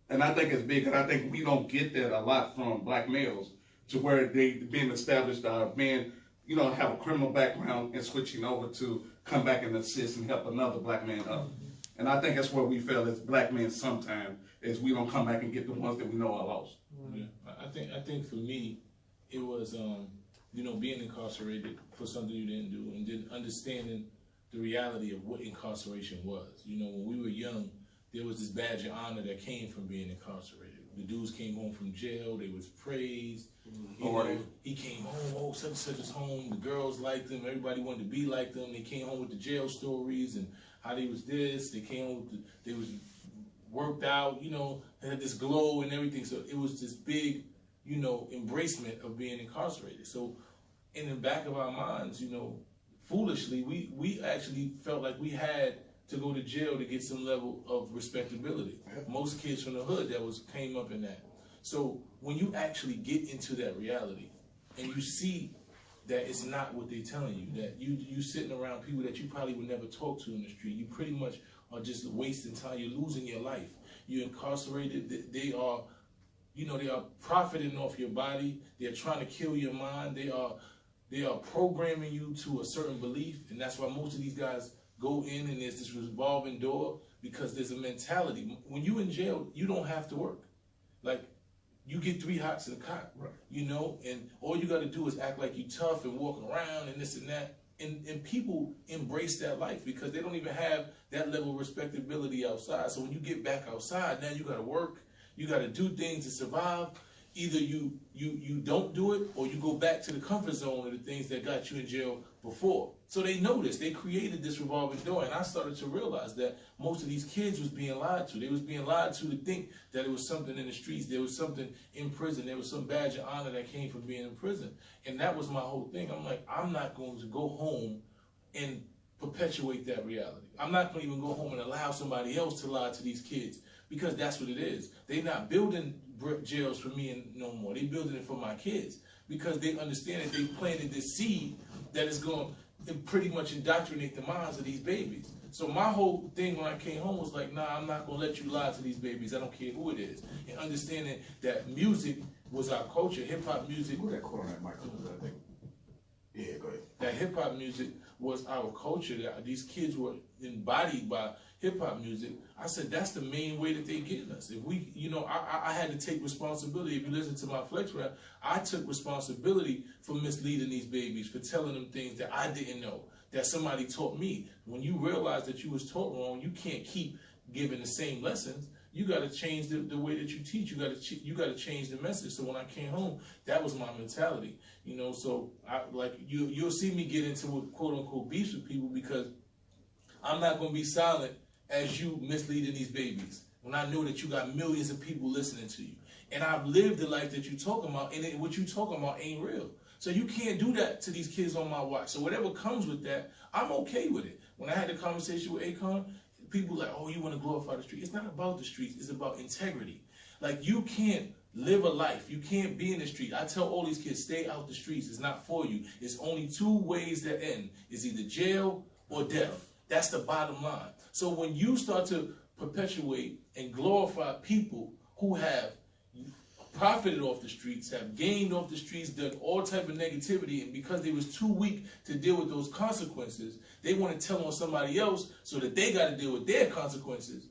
And I think it's big, and I think we don't get that a lot from black males, to where they being established, being, have a criminal background and switching over to come back and assist and help another black man up. And I think that's where we fail as black men sometimes, is we don't come back and get the ones that we know are lost. Yeah, I think for me, it was, being incarcerated for something you didn't do, and then understanding the reality of what incarceration was. When we were young, there was this badge of honor that came from being incarcerated. The dudes came home from jail, they was praised. He came home, such and such is home. The girls liked him, everybody wanted to be like them. They came home with the jail stories and how they was this. They came home, they was worked out, they had this glow and everything. So it was this big, embracement of being incarcerated. So in the back of our minds, foolishly, we actually felt like we had to go to jail to get some level of respectability. Most kids from the hood came up in that. So when you actually get into that reality and you see that it's not what they're telling you, that you sitting around people that you probably would never talk to in the street, you pretty much are just wasting time, you're losing your life. You're incarcerated, they are profiting off your body, they're trying to kill your mind, they are programming you to a certain belief, and that's why most of these guys go in and there's this revolving door, because there's a mentality. When you in jail, you don't have to work. Like, you get 3 hots in a cot, Right. And all you got to do is act like you tough and walk around and this and that. And people embrace that life because they don't even have that level of respectability outside. So when you get back outside, now you got to work, you got to do things to survive. Either you don't do it, or you go back to the comfort zone of the things that got you in jail before. So they noticed, they created this revolving door, and I started to realize that most of these kids was being lied to. They was being lied to think that it was something in the streets, there was something in prison, there was some badge of honor that came from being in prison. And that was my whole thing. I'm like, I'm not going to go home and perpetuate that reality. I'm not going to even go home and allow somebody else to lie to these kids, because that's what it is. They're not building jails for me no more. They're building it for my kids, because they understand that they planted this seed that is going to pretty much indoctrinate the minds of these babies. So my whole thing when I came home was like, nah, I'm not going to let you lie to these babies. I don't care who it is. And understanding that music was our culture. Hip-hop music. Put that quote on that microphone, I think. Yeah, go ahead. That hip-hop music was our culture. That these kids were embodied by hip-hop music. I said, that's the main way that they getting us. If we, I had to take responsibility. If you listen to my flex rap, I took responsibility for misleading these babies, for telling them things that I didn't know, that somebody taught me. When you realize that you was taught wrong, you can't keep giving the same lessons. You got to change the way that you teach. You got to change the message. So when I came home, that was my mentality. So you'll see me get into quote unquote beefs with people, because I'm not going to be silent as you misleading these babies, when I know that you got millions of people listening to you. And I've lived the life that you're talking about, and what you're talking about ain't real. So you can't do that to these kids on my watch. So whatever comes with that, I'm okay with it. When I had the conversation with Akon, people like, oh, you want to glorify the street. It's not about the streets. It's about integrity. Like, you can't live a life. You can't be in the street. I tell all these kids, stay out the streets. It's not for you. It's only two ways that end. It's either jail or death. That's the bottom line. So when you start to perpetuate and glorify people who have profited off the streets, have gained off the streets, done all type of negativity, and because they was too weak to deal with those consequences, they want to tell on somebody else so that they got to deal with their consequences.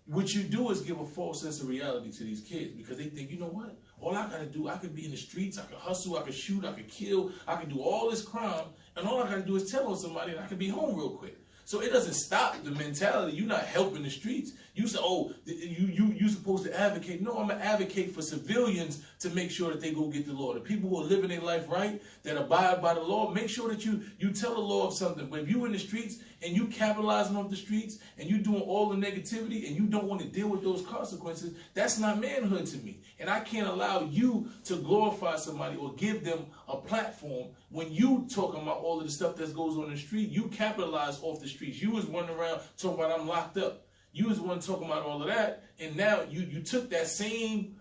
What you do is give a false sense of reality to these kids, because they think, you know what? All I got to do, I could be in the streets, I could hustle, I could shoot, I could kill, I could do all this crime, and all I got to do is tell on somebody and I can be home real quick. So it doesn't stop the mentality. You're not helping the streets. You say, oh, you supposed to advocate. No, I'm going to advocate for civilians to make sure that they go get the law. The people who are living their life right, that abide by the law, make sure that you tell the law of something. But if you in the streets and you capitalizing off the streets and you doing all the negativity and you don't want to deal with those consequences, that's not manhood to me. And I can't allow you to glorify somebody or give them a platform when you talking about all of the stuff that goes on in the street. You capitalize off the streets. You was running around talking about I'm locked up. You was one talking about all of that, and now you took that same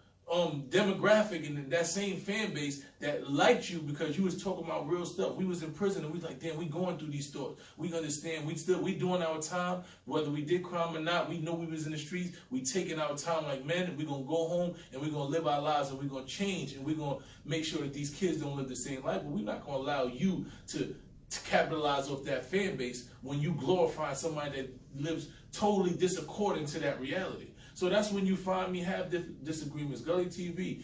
demographic and that same fan base that liked you because you was talking about real stuff. We was in prison and we like, damn, we going through these thoughts. We understand. We doing our time, whether we did crime or not. We know we was in the streets. We taking our time like men, and we gonna go home and we gonna live our lives, and we gonna change, and we gonna make sure that these kids don't live the same life. But we're not gonna allow you to capitalize off that fan base when you glorify somebody that lives totally disaccording to that reality. So that's when you find me have disagreements. Gully TV,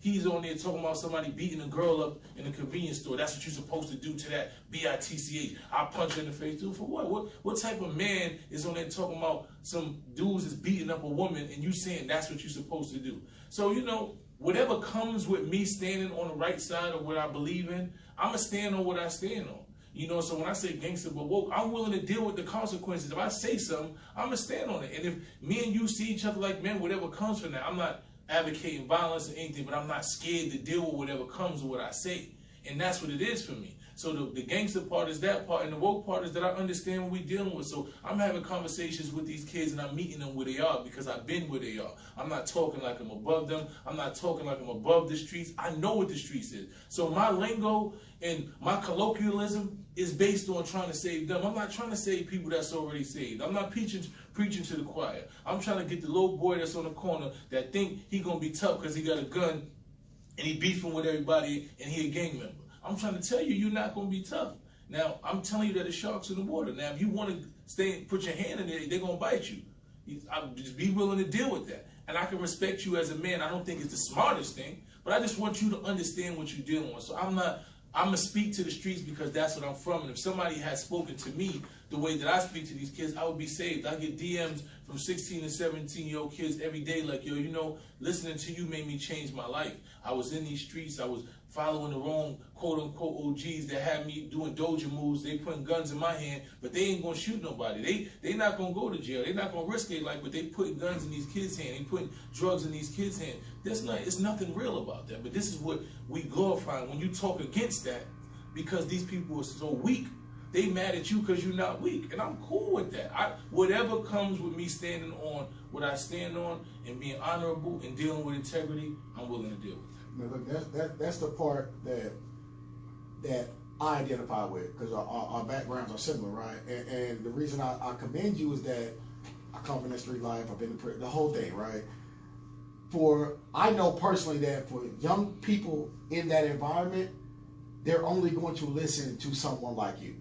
he's on there talking about somebody beating a girl up in a convenience store. That's what you're supposed to do to that bitch. I punch her in the face. Dude, for what? What type of man is on there talking about some dudes is beating up a woman and you saying that's what you're supposed to do? So, you know, whatever comes with me standing on the right side of what I believe in, I'm going to stand on what I stand on. You know, so when I say gangster but woke, I'm willing to deal with the consequences. If I say something, I'm going to stand on it. And if me and you see each other like men, whatever comes from that, I'm not advocating violence or anything, but I'm not scared to deal with whatever comes with what I say. And that's what it is for me. So the gangster part is that part, and the woke part is that I understand what we're dealing with. So I'm having conversations with these kids, and I'm meeting them where they are because I've been where they are. I'm not talking like I'm above them. I'm not talking like I'm above the streets. I know what the streets is. So my lingo and my colloquialism is based on trying to save them. I'm not trying to save people that's already saved. I'm not preaching to the choir. I'm trying to get the little boy that's on the corner that think he gonna be tough because he got a gun and he beefing with everybody and he a gang member. I'm trying to tell you, you're not going to be tough. Now, I'm telling you that there's sharks in the water. Now, if you want to put your hand in there, they're going to bite you. Just be willing to deal with that. And I can respect you as a man. I don't think it's the smartest thing, but I just want you to understand what you're dealing with. So I'm going to speak to the streets because that's what I'm from. And if somebody had spoken to me the way that I speak to these kids, I would be saved. I get DMs from 16 and 17-year-old kids every day like, yo, you know, listening to you made me change my life. I was in these streets. I was following the wrong quote-unquote OGs that had me doing doja moves. They putting guns in my hand, but they ain't going to shoot nobody. They not going to go to jail. They not going to risk their life, but they putting guns in these kids' hands. They putting drugs in these kids' hands. It's nothing real about that, but this is what we glorify. When you talk against that, because these people are so weak, they mad at you because you're not weak, and I'm cool with that. Whatever comes with me standing on what I stand on and being honorable and dealing with integrity, I'm willing to deal with. Now, look, that's the part that I identify with because our backgrounds are similar, right? And the reason I commend you is that I come from that street life. I've been in prison, the whole thing, right? I know personally that for young people in that environment, they're only going to listen to someone like you.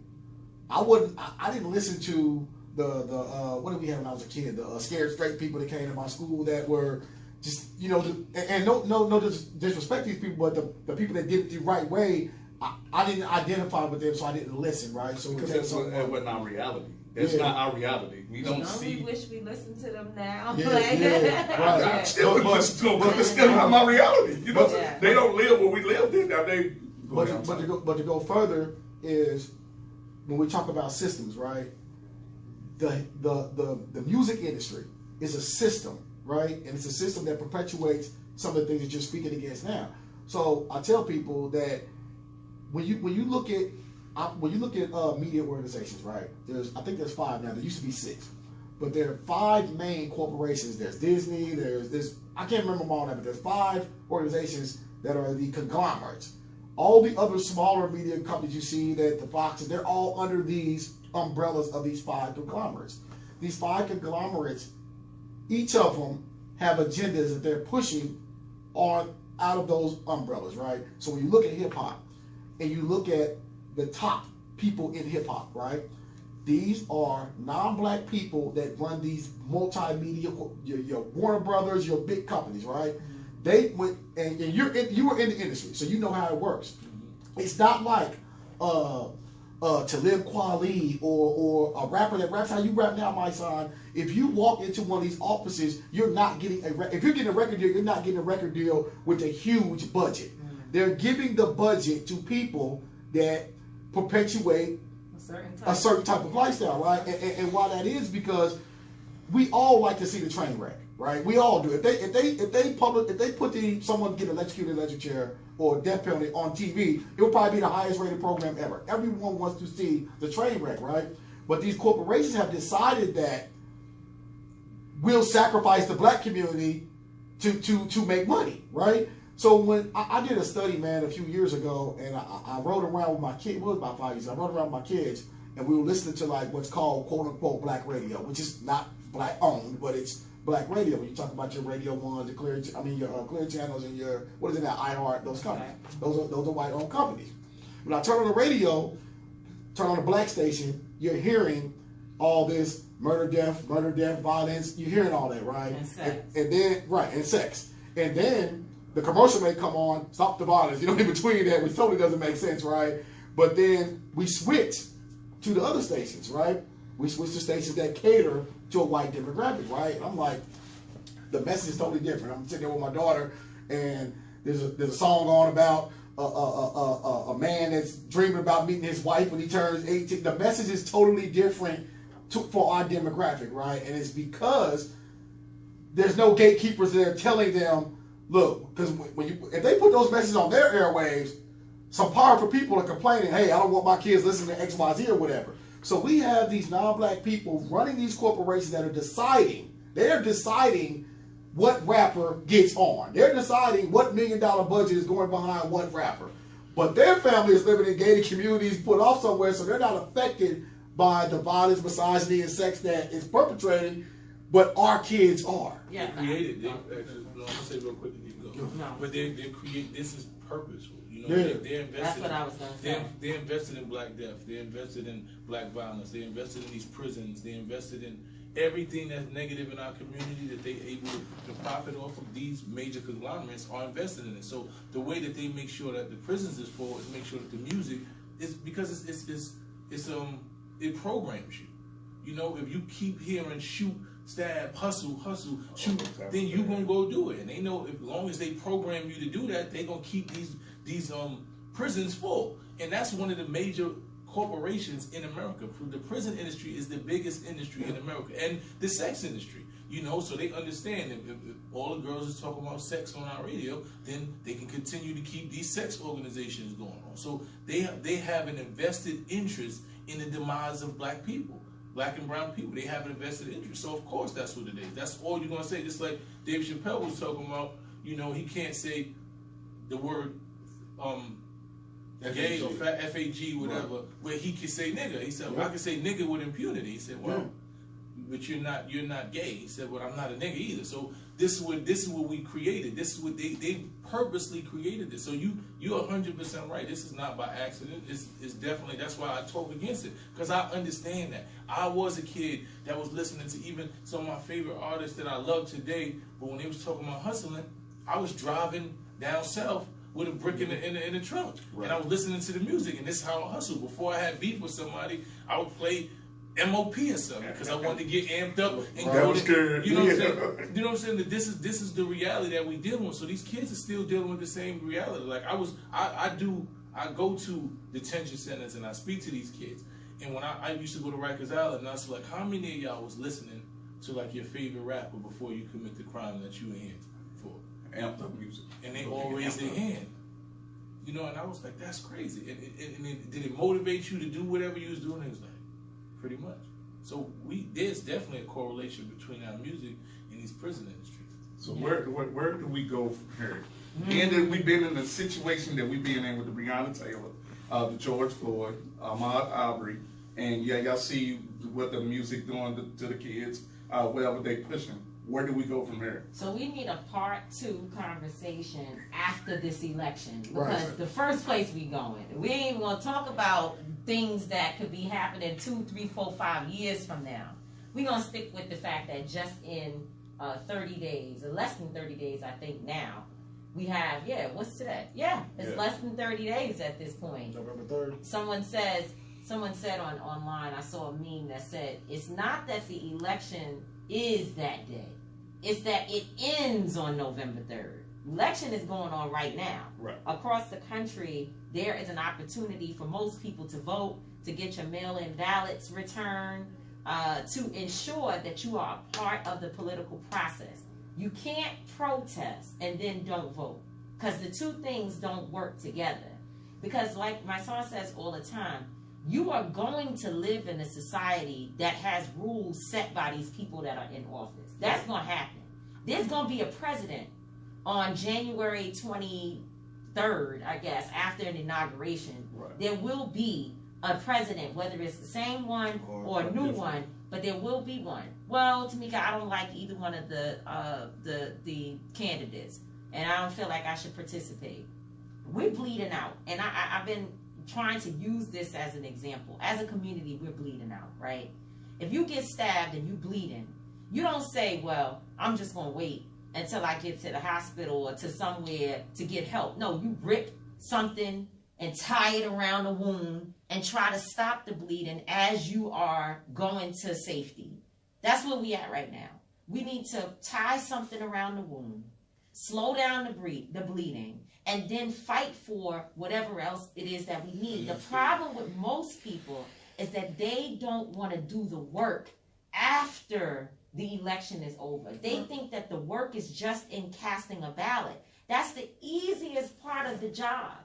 I didn't listen to the what did we have when I was a kid? The scared straight people that came to my school that were just, you know, and no disrespect to these people, but the people that did it the right way, I didn't identify with them, so I didn't listen, right? So because that's what our reality. That's not our reality. We don't see. We wish we listened to them now. Yeah, right. I'm still listen to them, but it's still not my reality. You know, they don't live where we lived in. Now they. But to go further is when we talk about systems, right? The music industry is a system, right? And it's a system that perpetuates some of the things that you're speaking against now. So I tell people that when you look at media organizations, right? I think there's 5 now. There used to be 6, but there are 5 main corporations. There's Disney. There's I can't remember them all now, but there's 5 organizations that are the conglomerates. All the other smaller media companies you see, that the Foxes, they're all under these umbrellas of these 5 conglomerates. These 5 conglomerates, each of them have agendas that they're pushing on out of those umbrellas, right? So when you look at hip hop and you look at the top people in hip hop, right? These are non-black people that run these multimedia, your Warner Brothers, your big companies, right? They went, and you were in the industry, so you know how it works. It's not like Talib Kweli or a rapper that raps how you rap now, Mysonne. If you walk into one of these offices, you're not getting if you're getting a record deal, you're not getting a record deal with a huge budget. They're giving the budget to people that perpetuate a certain type of lifestyle, right? And why that is because we all like to see the train wreck, right? We all do. If they put someone getting electrocuted in an electric chair or death penalty on TV, it would probably be the highest rated program ever. Everyone wants to see the train wreck, right? But these corporations have decided that we'll sacrifice the black community to make money, right? So when I did a study, man, a few years ago, and I rode around with my kids, it was about 5 years, I rode around with my kids, and we were listening to like what's called quote unquote black radio, which is not black owned, but it's black radio. When you talk about your Radio Ones, your Clear channels, and your, what is it now, iHeart, those companies. Those are white owned companies. When I turn on the radio, turn on the black station, you're hearing all this murder, death, violence. You're hearing all that, right? And sex. And then, right, and sex. And then the commercial may come on, stop the violence, in between that, which totally doesn't make sense, right? But then we switch to the other stations, right? We switch to stations that cater to a white demographic, right? And I'm like, the message is totally different. I'm sitting there with my daughter, and there's a song on about a man that's dreaming about meeting his wife when he turns 18. The message is totally different for our demographic, right? And it's because there's no gatekeepers there telling them, look, because if they put those messages on their airwaves, some powerful people are complaining, hey, I don't want my kids listening to XYZ or whatever. So we have these non-black people running these corporations that are deciding what rapper gets on. They're deciding what $1 million budget is going behind what rapper. But their family is living in gated communities, put off somewhere, so they're not affected by the violence, misogyny, and sex that is perpetrated, but our kids are. Yeah, they created. I'll say real quick, you go. No. But they create. This is purposeful. They're invested. That's what I was going to say. They're invested in black death. They're invested in black violence. They're invested in these prisons. They're invested in everything that's negative in our community that they're able to profit off of. These major conglomerates are invested in it. So the way that they make sure that the prisons is full is make sure that the music is, because it programs you. If you keep hearing shoot, stab, hustle, shoot, then you gonna go do it. And they know as long as they program you to do that, they gonna keep these prisons full. And that's one of the major corporations in America. The prison industry is the biggest industry in America, and the sex industry. So they understand if all the girls is talking about sex on our radio, then they can continue to keep these sex organizations going on. So they have an invested interest in the demise of black people. Black and brown people, they have an invested interest. So of course that's what it is. That's all you're gonna say. Just like Dave Chappelle was talking about, he can't say the word gay or FAG, whatever, right, where he can say nigga. He said, well, I can say nigga with impunity. He said, well, but you're not gay. He said, well, I'm not a nigga either. So this is what we created. This is what they purposely created this. So you're 100% right. This is not by accident. It's definitely, that's why I talk against it, because I understand that. I was a kid that was listening to even some of my favorite artists that I love today, but when they was talking about hustling, I was driving down south with a brick in the trunk, right, and I was listening to the music, and this is how I hustle. Before I had beef with somebody, I would play MOP or something because I wanted to get amped up and go to, you know what I'm saying? You know what I'm saying? That this is the reality that we dealing with. So these kids are still dealing with the same reality. Like I go to detention centers and I speak to these kids. And when I used to go to Rikers Island, and I was like, how many of y'all was listening to like your favorite rapper before you commit the crime that you in here for? Amped up music. And they all raised their hand. You know, and I was like, that's crazy. And did it motivate you to do whatever you was doing? He was like, pretty much. So there's definitely a correlation between our music and these prison industries. So where do we go from here? And that we've been in the situation that we've been in with the Breonna Taylor, the George Floyd, Ahmaud Arbery, and y'all see what the music doing to the kids, whatever they pushing. Where do we go from here? So we need a part 2 conversation after this election, because Right. the first place we going, we ain't even gonna talk about things that could be happening 2, 3, 4, 5 years from now. We're gonna stick with the fact that just in 30 days, or less than 30 days, I think now, we have, what's today? It's less than 30 days at this point. November 3rd. Someone said online, I saw a meme that said, it's not that the election is that day, it's that it ends on November 3rd. Election is going on right now. Right. Across the country, there is an opportunity for most people to vote, to get your mail-in ballots returned, to ensure that you are a part of the political process. You can't protest and then don't vote, because the two things don't work together. Because like my son says all the time, you are going to live in a society that has rules set by these people that are in office. That's going to happen. There's going to be a president on January 23rd, I guess, after an inauguration. Right. There will be a president, whether it's the same one or a new one, but there will be one. Well, Tamika, I don't like either one of the candidates, and I don't feel like I should participate. We're bleeding out, and I've been trying to use this as an example. As a community, we're bleeding out, right? If you get stabbed and you bleeding, you don't say, well, I'm just going to wait until I get to the hospital or to somewhere to get help. No, you rip something and tie it around the wound and try to stop the bleeding as you are going to safety. That's where we at right now. We need to tie something around the wound, slow down the bleeding, and then fight for whatever else it is that we need. The problem with most people is that they don't want to do the work after the election is over. They think that the work is just in casting a ballot. That's the easiest part of the job.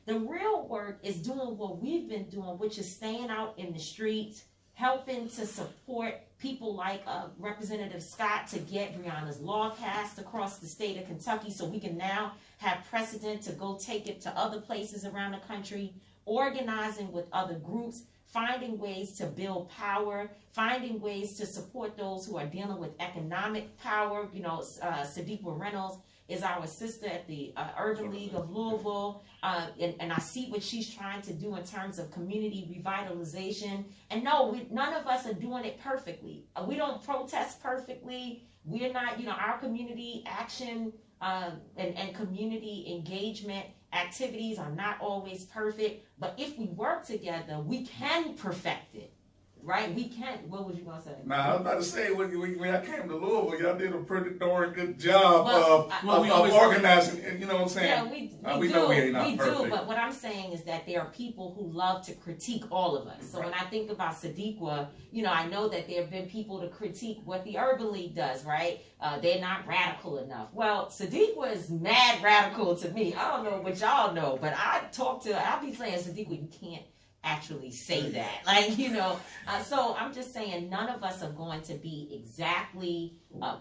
The real work is doing what we've been doing, which is staying out in the streets, helping to support people like Representative Scott to get Breonna's law passed across the state of Kentucky, so we can now have precedent to go take it to other places around the country, organizing with other groups, finding ways to build power, finding ways to support those who are dealing with economic power. You know, Sadiqa Reynolds is our sister at the Urban League of Louisville, and I see what she's trying to do in terms of community revitalization. And no, none of us are doing it perfectly. We don't protest perfectly. We're not, you know, our community action and community engagement activities are not always perfect. But if we work together, we can perfect it. Right, we can't. What was you gonna say? Now, I was about to say when I came to Louisville, y'all did a pretty darn good job of organizing. And you know what I'm saying? Yeah, we know we ain't not perfect. do. But what I'm saying is that there are people who love to critique all of us. So when I think about Sadiqa, you know, I know that there have been people to critique what the Urban League does. Right? They're not radical enough. Well, Sadiqa is mad radical to me. I don't know what y'all know, but I'll be saying, Sadiqa, you can't actually say that, like, you know. So I'm just saying, none of us are going to be exactly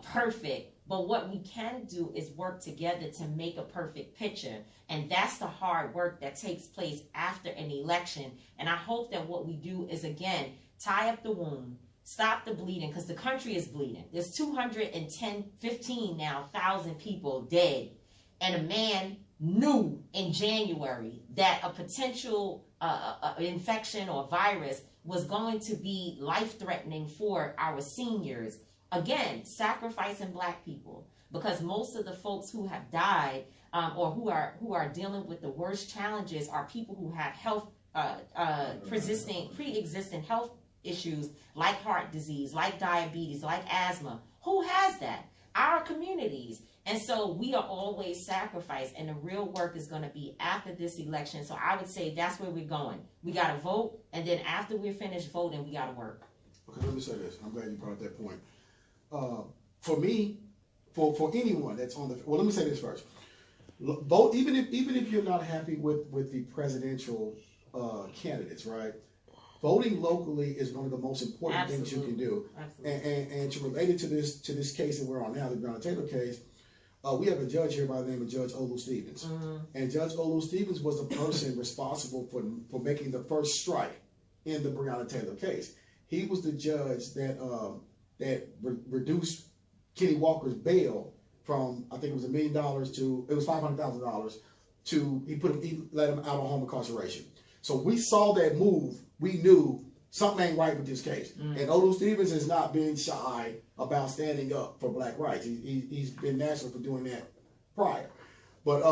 perfect, but what we can do is work together to make a perfect picture, and that's the hard work that takes place after an election. And I hope that what we do is, again, tie up the wound, stop the bleeding, because the country is bleeding. There's 215,000 people dead, and a man knew in January that a potential infection or virus was going to be life-threatening for our seniors. Again, sacrificing Black people, because most of the folks who have died or who are dealing with the worst challenges are people who have health pre-existing health issues like heart disease, like diabetes, like asthma. Who has that? Our communities. And so we are always sacrificed, and the real work is going to be after this election. So I would say that's where we're going. We got to vote, and then after we're finished voting, we got to work. Okay, let me say this. I'm glad you brought up that point. For me, for anyone that's on the, well, let me say this first. vote even if you're not happy with the presidential candidates, right? Voting locally is one of the most important things you can do. And to relate it to this case that we're on now, the Breonna Taylor case, we have a judge here by the name of Judge Olu Stevens. And Judge Olu Stevens was the person responsible for making the first strike in the Breonna Taylor case. He was the judge that reduced Kenny Walker's bail from, I think it was $1 million to, it was $500,000 to, he let him out on home incarceration. So we saw that move. We knew something ain't right with this case. And Olu Stevens is not being shy about standing up for black rights. He's been national for doing that prior. But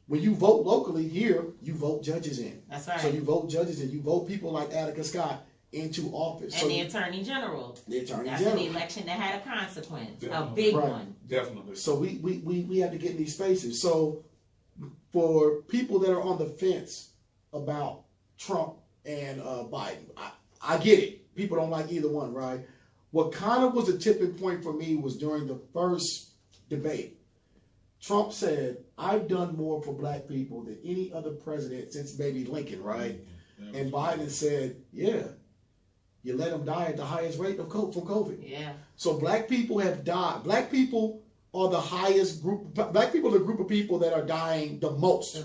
when you vote locally here, you vote judges in. That's right. So you vote judges in. You vote people like Attica Scott into office. And so the Attorney General. The Attorney That's General. an election that had a consequence, Definitely. a big Right. one. Definitely. So we have to get in these spaces. So for people that are on the fence about Trump and Biden, I get it. People don't like either one, right? What kind of was a tipping point for me was during the first debate. Trump said, I've done more for black people than any other president since maybe Lincoln, right? And Biden said, yeah, you let them die at the highest rate from COVID. Yeah. So black people have died. Black people are the highest group. Black people are the group of people that are dying the most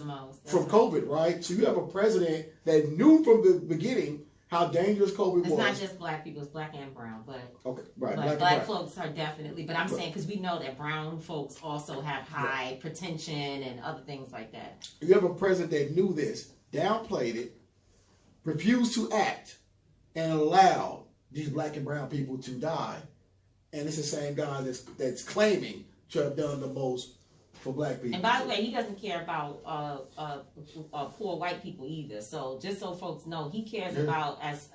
from COVID, right? So you have a president that knew from the beginning how dangerous COVID was. It's not just black people, it's black and brown, but okay, right. But black folks are definitely, but I'm saying because we know that brown folks also have high hypertension and other things like that. You have a president that knew this, downplayed it, refused to act, and allowed these black and brown people to die. And it's the same guy that's claiming to have done the most for black people. And by the way, he doesn't care about poor white people either. So just so folks know, he cares about, as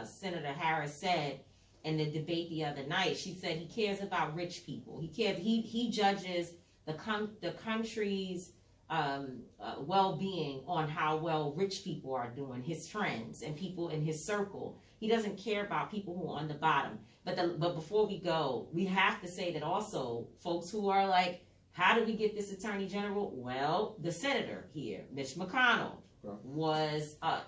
Senator Harris said in the debate the other night, she said he cares about rich people. He judges the country's well-being on how well rich people are doing, his friends and people in his circle. He doesn't care about people who are on the bottom. But before we go, we have to say that also folks who are like, how did we get this attorney general? Well, the senator here, Mitch McConnell,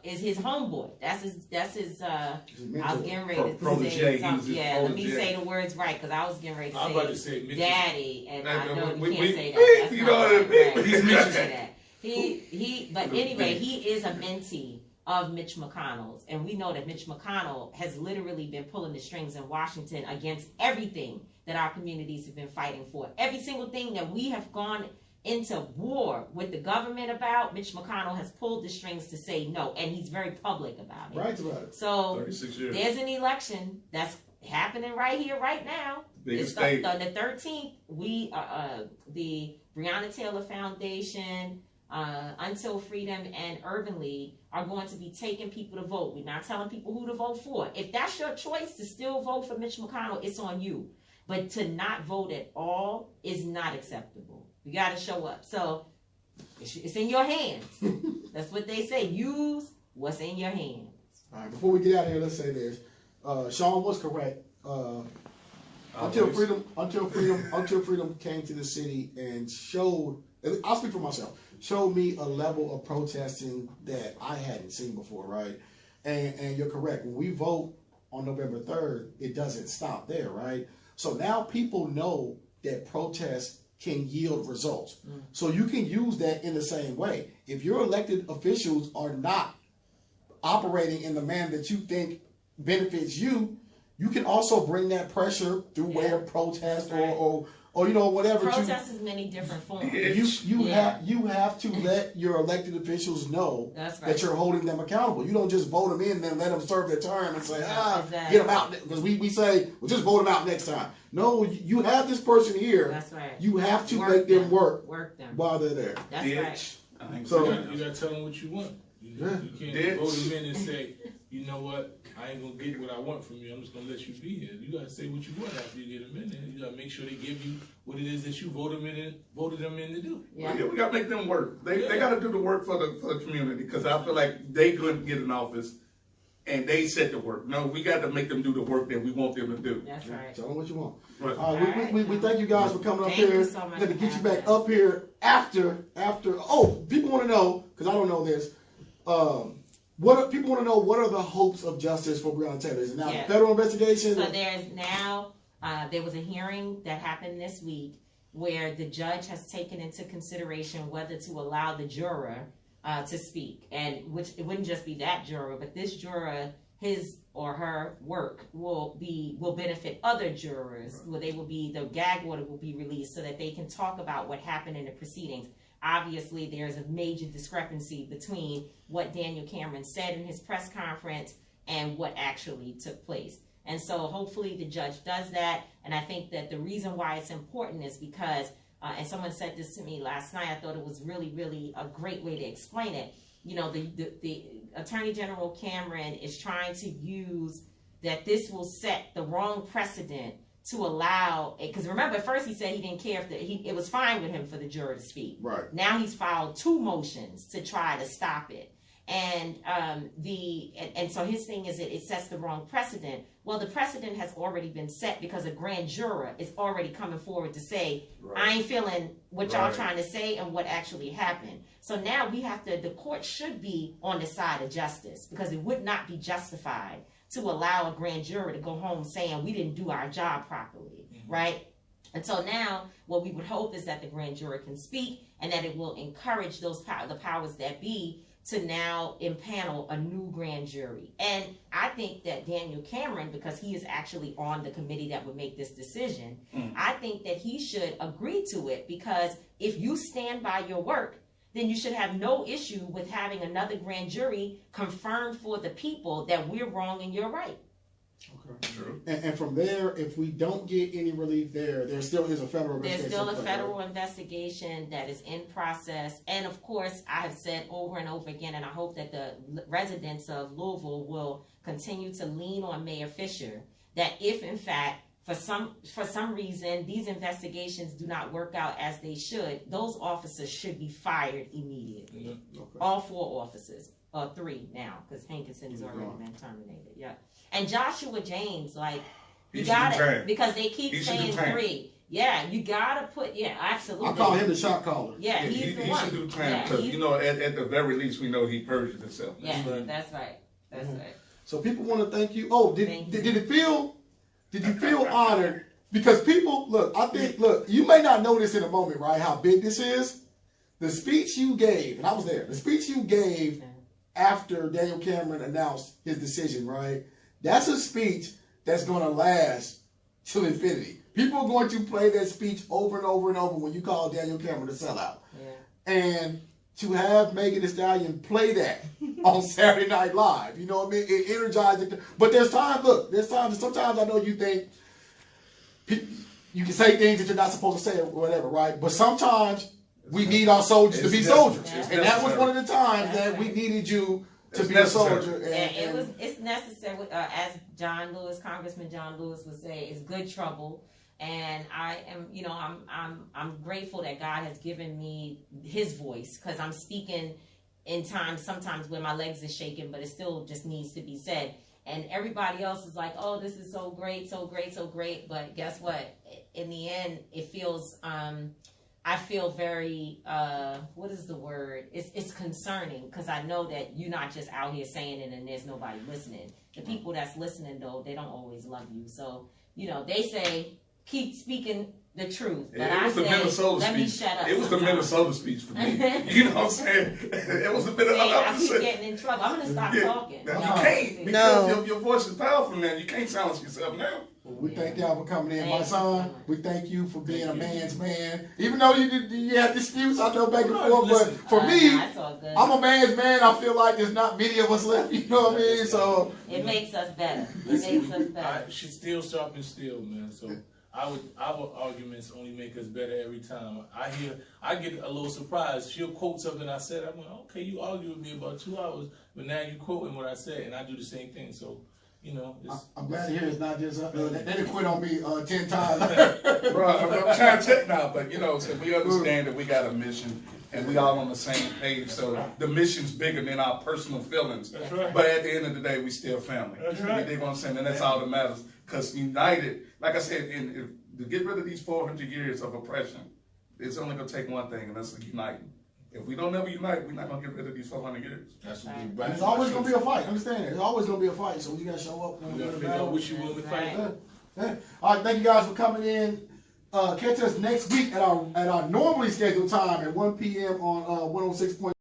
is his homeboy. That's his I was getting ready to say something. Yeah, let me say the words right, because I was getting ready to say daddy, and I know you can't say that. That's not right. He's mentioning that. But anyway, he is a mentee of Mitch McConnell's, and we know that Mitch McConnell has literally been pulling the strings in Washington against everything that our communities have been fighting for. Every single thing that we have gone into war with the government about, Mitch McConnell has pulled the strings to say no, and he's very public about it. Right about it. So 36 years. There's an election that's happening right here, right now. Biggest It's state. the 13th. We the Breonna Taylor Foundation, Until Freedom, and Urban League are going to be taking people to vote. We're not telling people who to vote for. If that's your choice to still vote for Mitch McConnell, it's on you. But to not vote at all is not acceptable. You got to show up. So it's in your hands. That's what they say. Use what's in your hands. All right, before we get out of here, let's say this. Sean was correct. Until Freedom came to the city and showed, I'll speak for myself, showed me a level of protesting that I hadn't seen before, right? And you're correct. When we vote on November 3rd, it doesn't stop there, right? So now people know that protests can yield results. So you can use that in the same way. If your elected officials are not operating in the manner that you think benefits you, you can also bring that pressure through way of protest or you know, whatever. Protest is many different forms. You have to let your elected officials know that you're holding them accountable. You don't just vote them in and then let them serve their term and say, get them out. Because we say, well, just vote them out next time. No, you have this person here. That's right. You have to make them work them while they're there. That's right. So you got to tell them what you want. You can't vote them in and say, you know what, I ain't going to get what I want from you. I'm just going to let you be here. You got to say what you want after you get them in there. You got to make sure they give you what it is that you voted them in to do. Yeah, we got to make them work. They got to do the work for the community, because I feel like they couldn't get in office and they said the work. No, we got to make them do the work that we want them to do. That's right. Tell them what you want. Right. We thank you guys for coming up Thank here. you so much Going to for get you having back us. up here after. Oh, people want to know, because I don't know this. People want to know, what are the hopes of Justice for Breonna Taylor? Is it now a federal investigation? So there's now, there was a hearing that happened this week where the judge has taken into consideration whether to allow the juror to speak, and which it wouldn't just be that juror, but this juror, his or her work will benefit other jurors. Well, the gag order will be released so that they can talk about what happened in the proceedings. Obviously, there's a major discrepancy between what Daniel Cameron said in his press conference and what actually took place. And so hopefully the judge does that. And I think that the reason why it's important is because, and someone said this to me last night, I thought it was really, really a great way to explain it. You know, the Attorney General Cameron is trying to use that this will set the wrong precedent to allow it, because remember, at first he said he didn't care if it was fine with him for the juror to speak. Right. Now he's filed 2 motions to try to stop it, and so his thing is it sets the wrong precedent. Well, the precedent has already been set because a grand juror is already coming forward to say, I ain't feeling what y'all trying to say and what actually happened. So now the court should be on the side of justice, because it would not be justified to allow a grand jury to go home saying we didn't do our job properly, right? And so now what we would hope is that the grand jury can speak, and that it will encourage the powers that be to now impanel a new grand jury. And I think that Daniel Cameron, because he is actually on the committee that would make this decision, I think that he should agree to it, because if you stand by your work, then you should have no issue with having another grand jury confirm for the people that we're wrong and you're right. Okay. True. And from there, if we don't get any relief there still is a federal investigation. There's still a federal investigation that is in process. And of course, I have said over and over again, and I hope that the residents of Louisville will continue to lean on Mayor Fisher, that if in fact, for some reason, these investigations do not work out as they should, those officers should be fired immediately. Okay. All 4 officers, or 3 now, because Hankinson has already been terminated. Yeah, and Joshua James, you got it, because they keep saying 3. Yeah, you gotta put. Yeah, absolutely. I call him the shot caller. Yeah, he's the one. He should do time, because at the very least we know he perjured himself. Yeah, that's right. That's right. So people want to thank you. Oh, did you feel honored? Because people, you may not know this in a moment, right, how big this is. The speech you gave, and I was there, the speech you gave after Daniel Cameron announced his decision, right, that's a speech that's going to last till infinity. People are going to play that speech over and over and over when you call Daniel Cameron a sellout. Yeah. And to have Megan Thee Stallion play that on Saturday Night Live, you know what I mean? It energizes. But there's times, sometimes I know you think you can say things that you're not supposed to say or whatever, right? But sometimes we need our soldiers to be soldiers. And that was one of the times that we needed you to be a soldier. It's necessary. As Congressman John Lewis would say, it's good trouble. And I am, I'm grateful that God has given me His voice, because I'm speaking in times sometimes when my legs are shaking, but it still just needs to be said. And everybody else is like, oh, this is so great, so great, so great. But guess what? In the end, it feels, I feel very, what is the word? It's concerning, because I know that you're not just out here saying it and there's nobody listening. The people that's listening, though, they don't always love you. So, they say, keep speaking the truth. But it was the Minnesota speech. Let me shut up. It was the Minnesota speech for me. You know what I'm saying? It was a bit of. I keep getting in trouble. I'm gonna stop talking. No, you can't, because your voice is powerful now. You can't silence yourself now. Well, we thank y'all for coming in, my son. We thank you for being a man's man. Even though you had disputes, I know back and forth, but for me, I'm a man's man. I feel like there's not many of us left. You know what I mean? So it makes us better. It makes us better. She still sharpens steel, man. So. Our arguments only make us better every time. I get a little surprised. She'll quote something I said. I'm like, okay, you argue with me about 2 hours, but now you quoting what I said, and I do the same thing. So you know, I'm glad to hear it's not just they didn't quit on me 10 times. Bro, I'm trying to check now, but you know, so we understand that we got a mission and we all on the same page. So the mission's bigger than our personal feelings. That's right. But at the end of the day, we still family. That's right. You dig what I'm saying? And that's all that matters. Because united, like I said, to get rid of these 400 years of oppression, it's only going to take one thing, and that's uniting. If we don't ever unite, we're not going to get rid of these 400 years. That's what Right. There's always going to be a fight. Understand that. There's always going to be a fight. So you got to show up. We got to figure out which you willing to fight. Yeah. All right, thank you guys for coming in. Catch us next week at our normally scheduled time at 1 p.m. on 106.9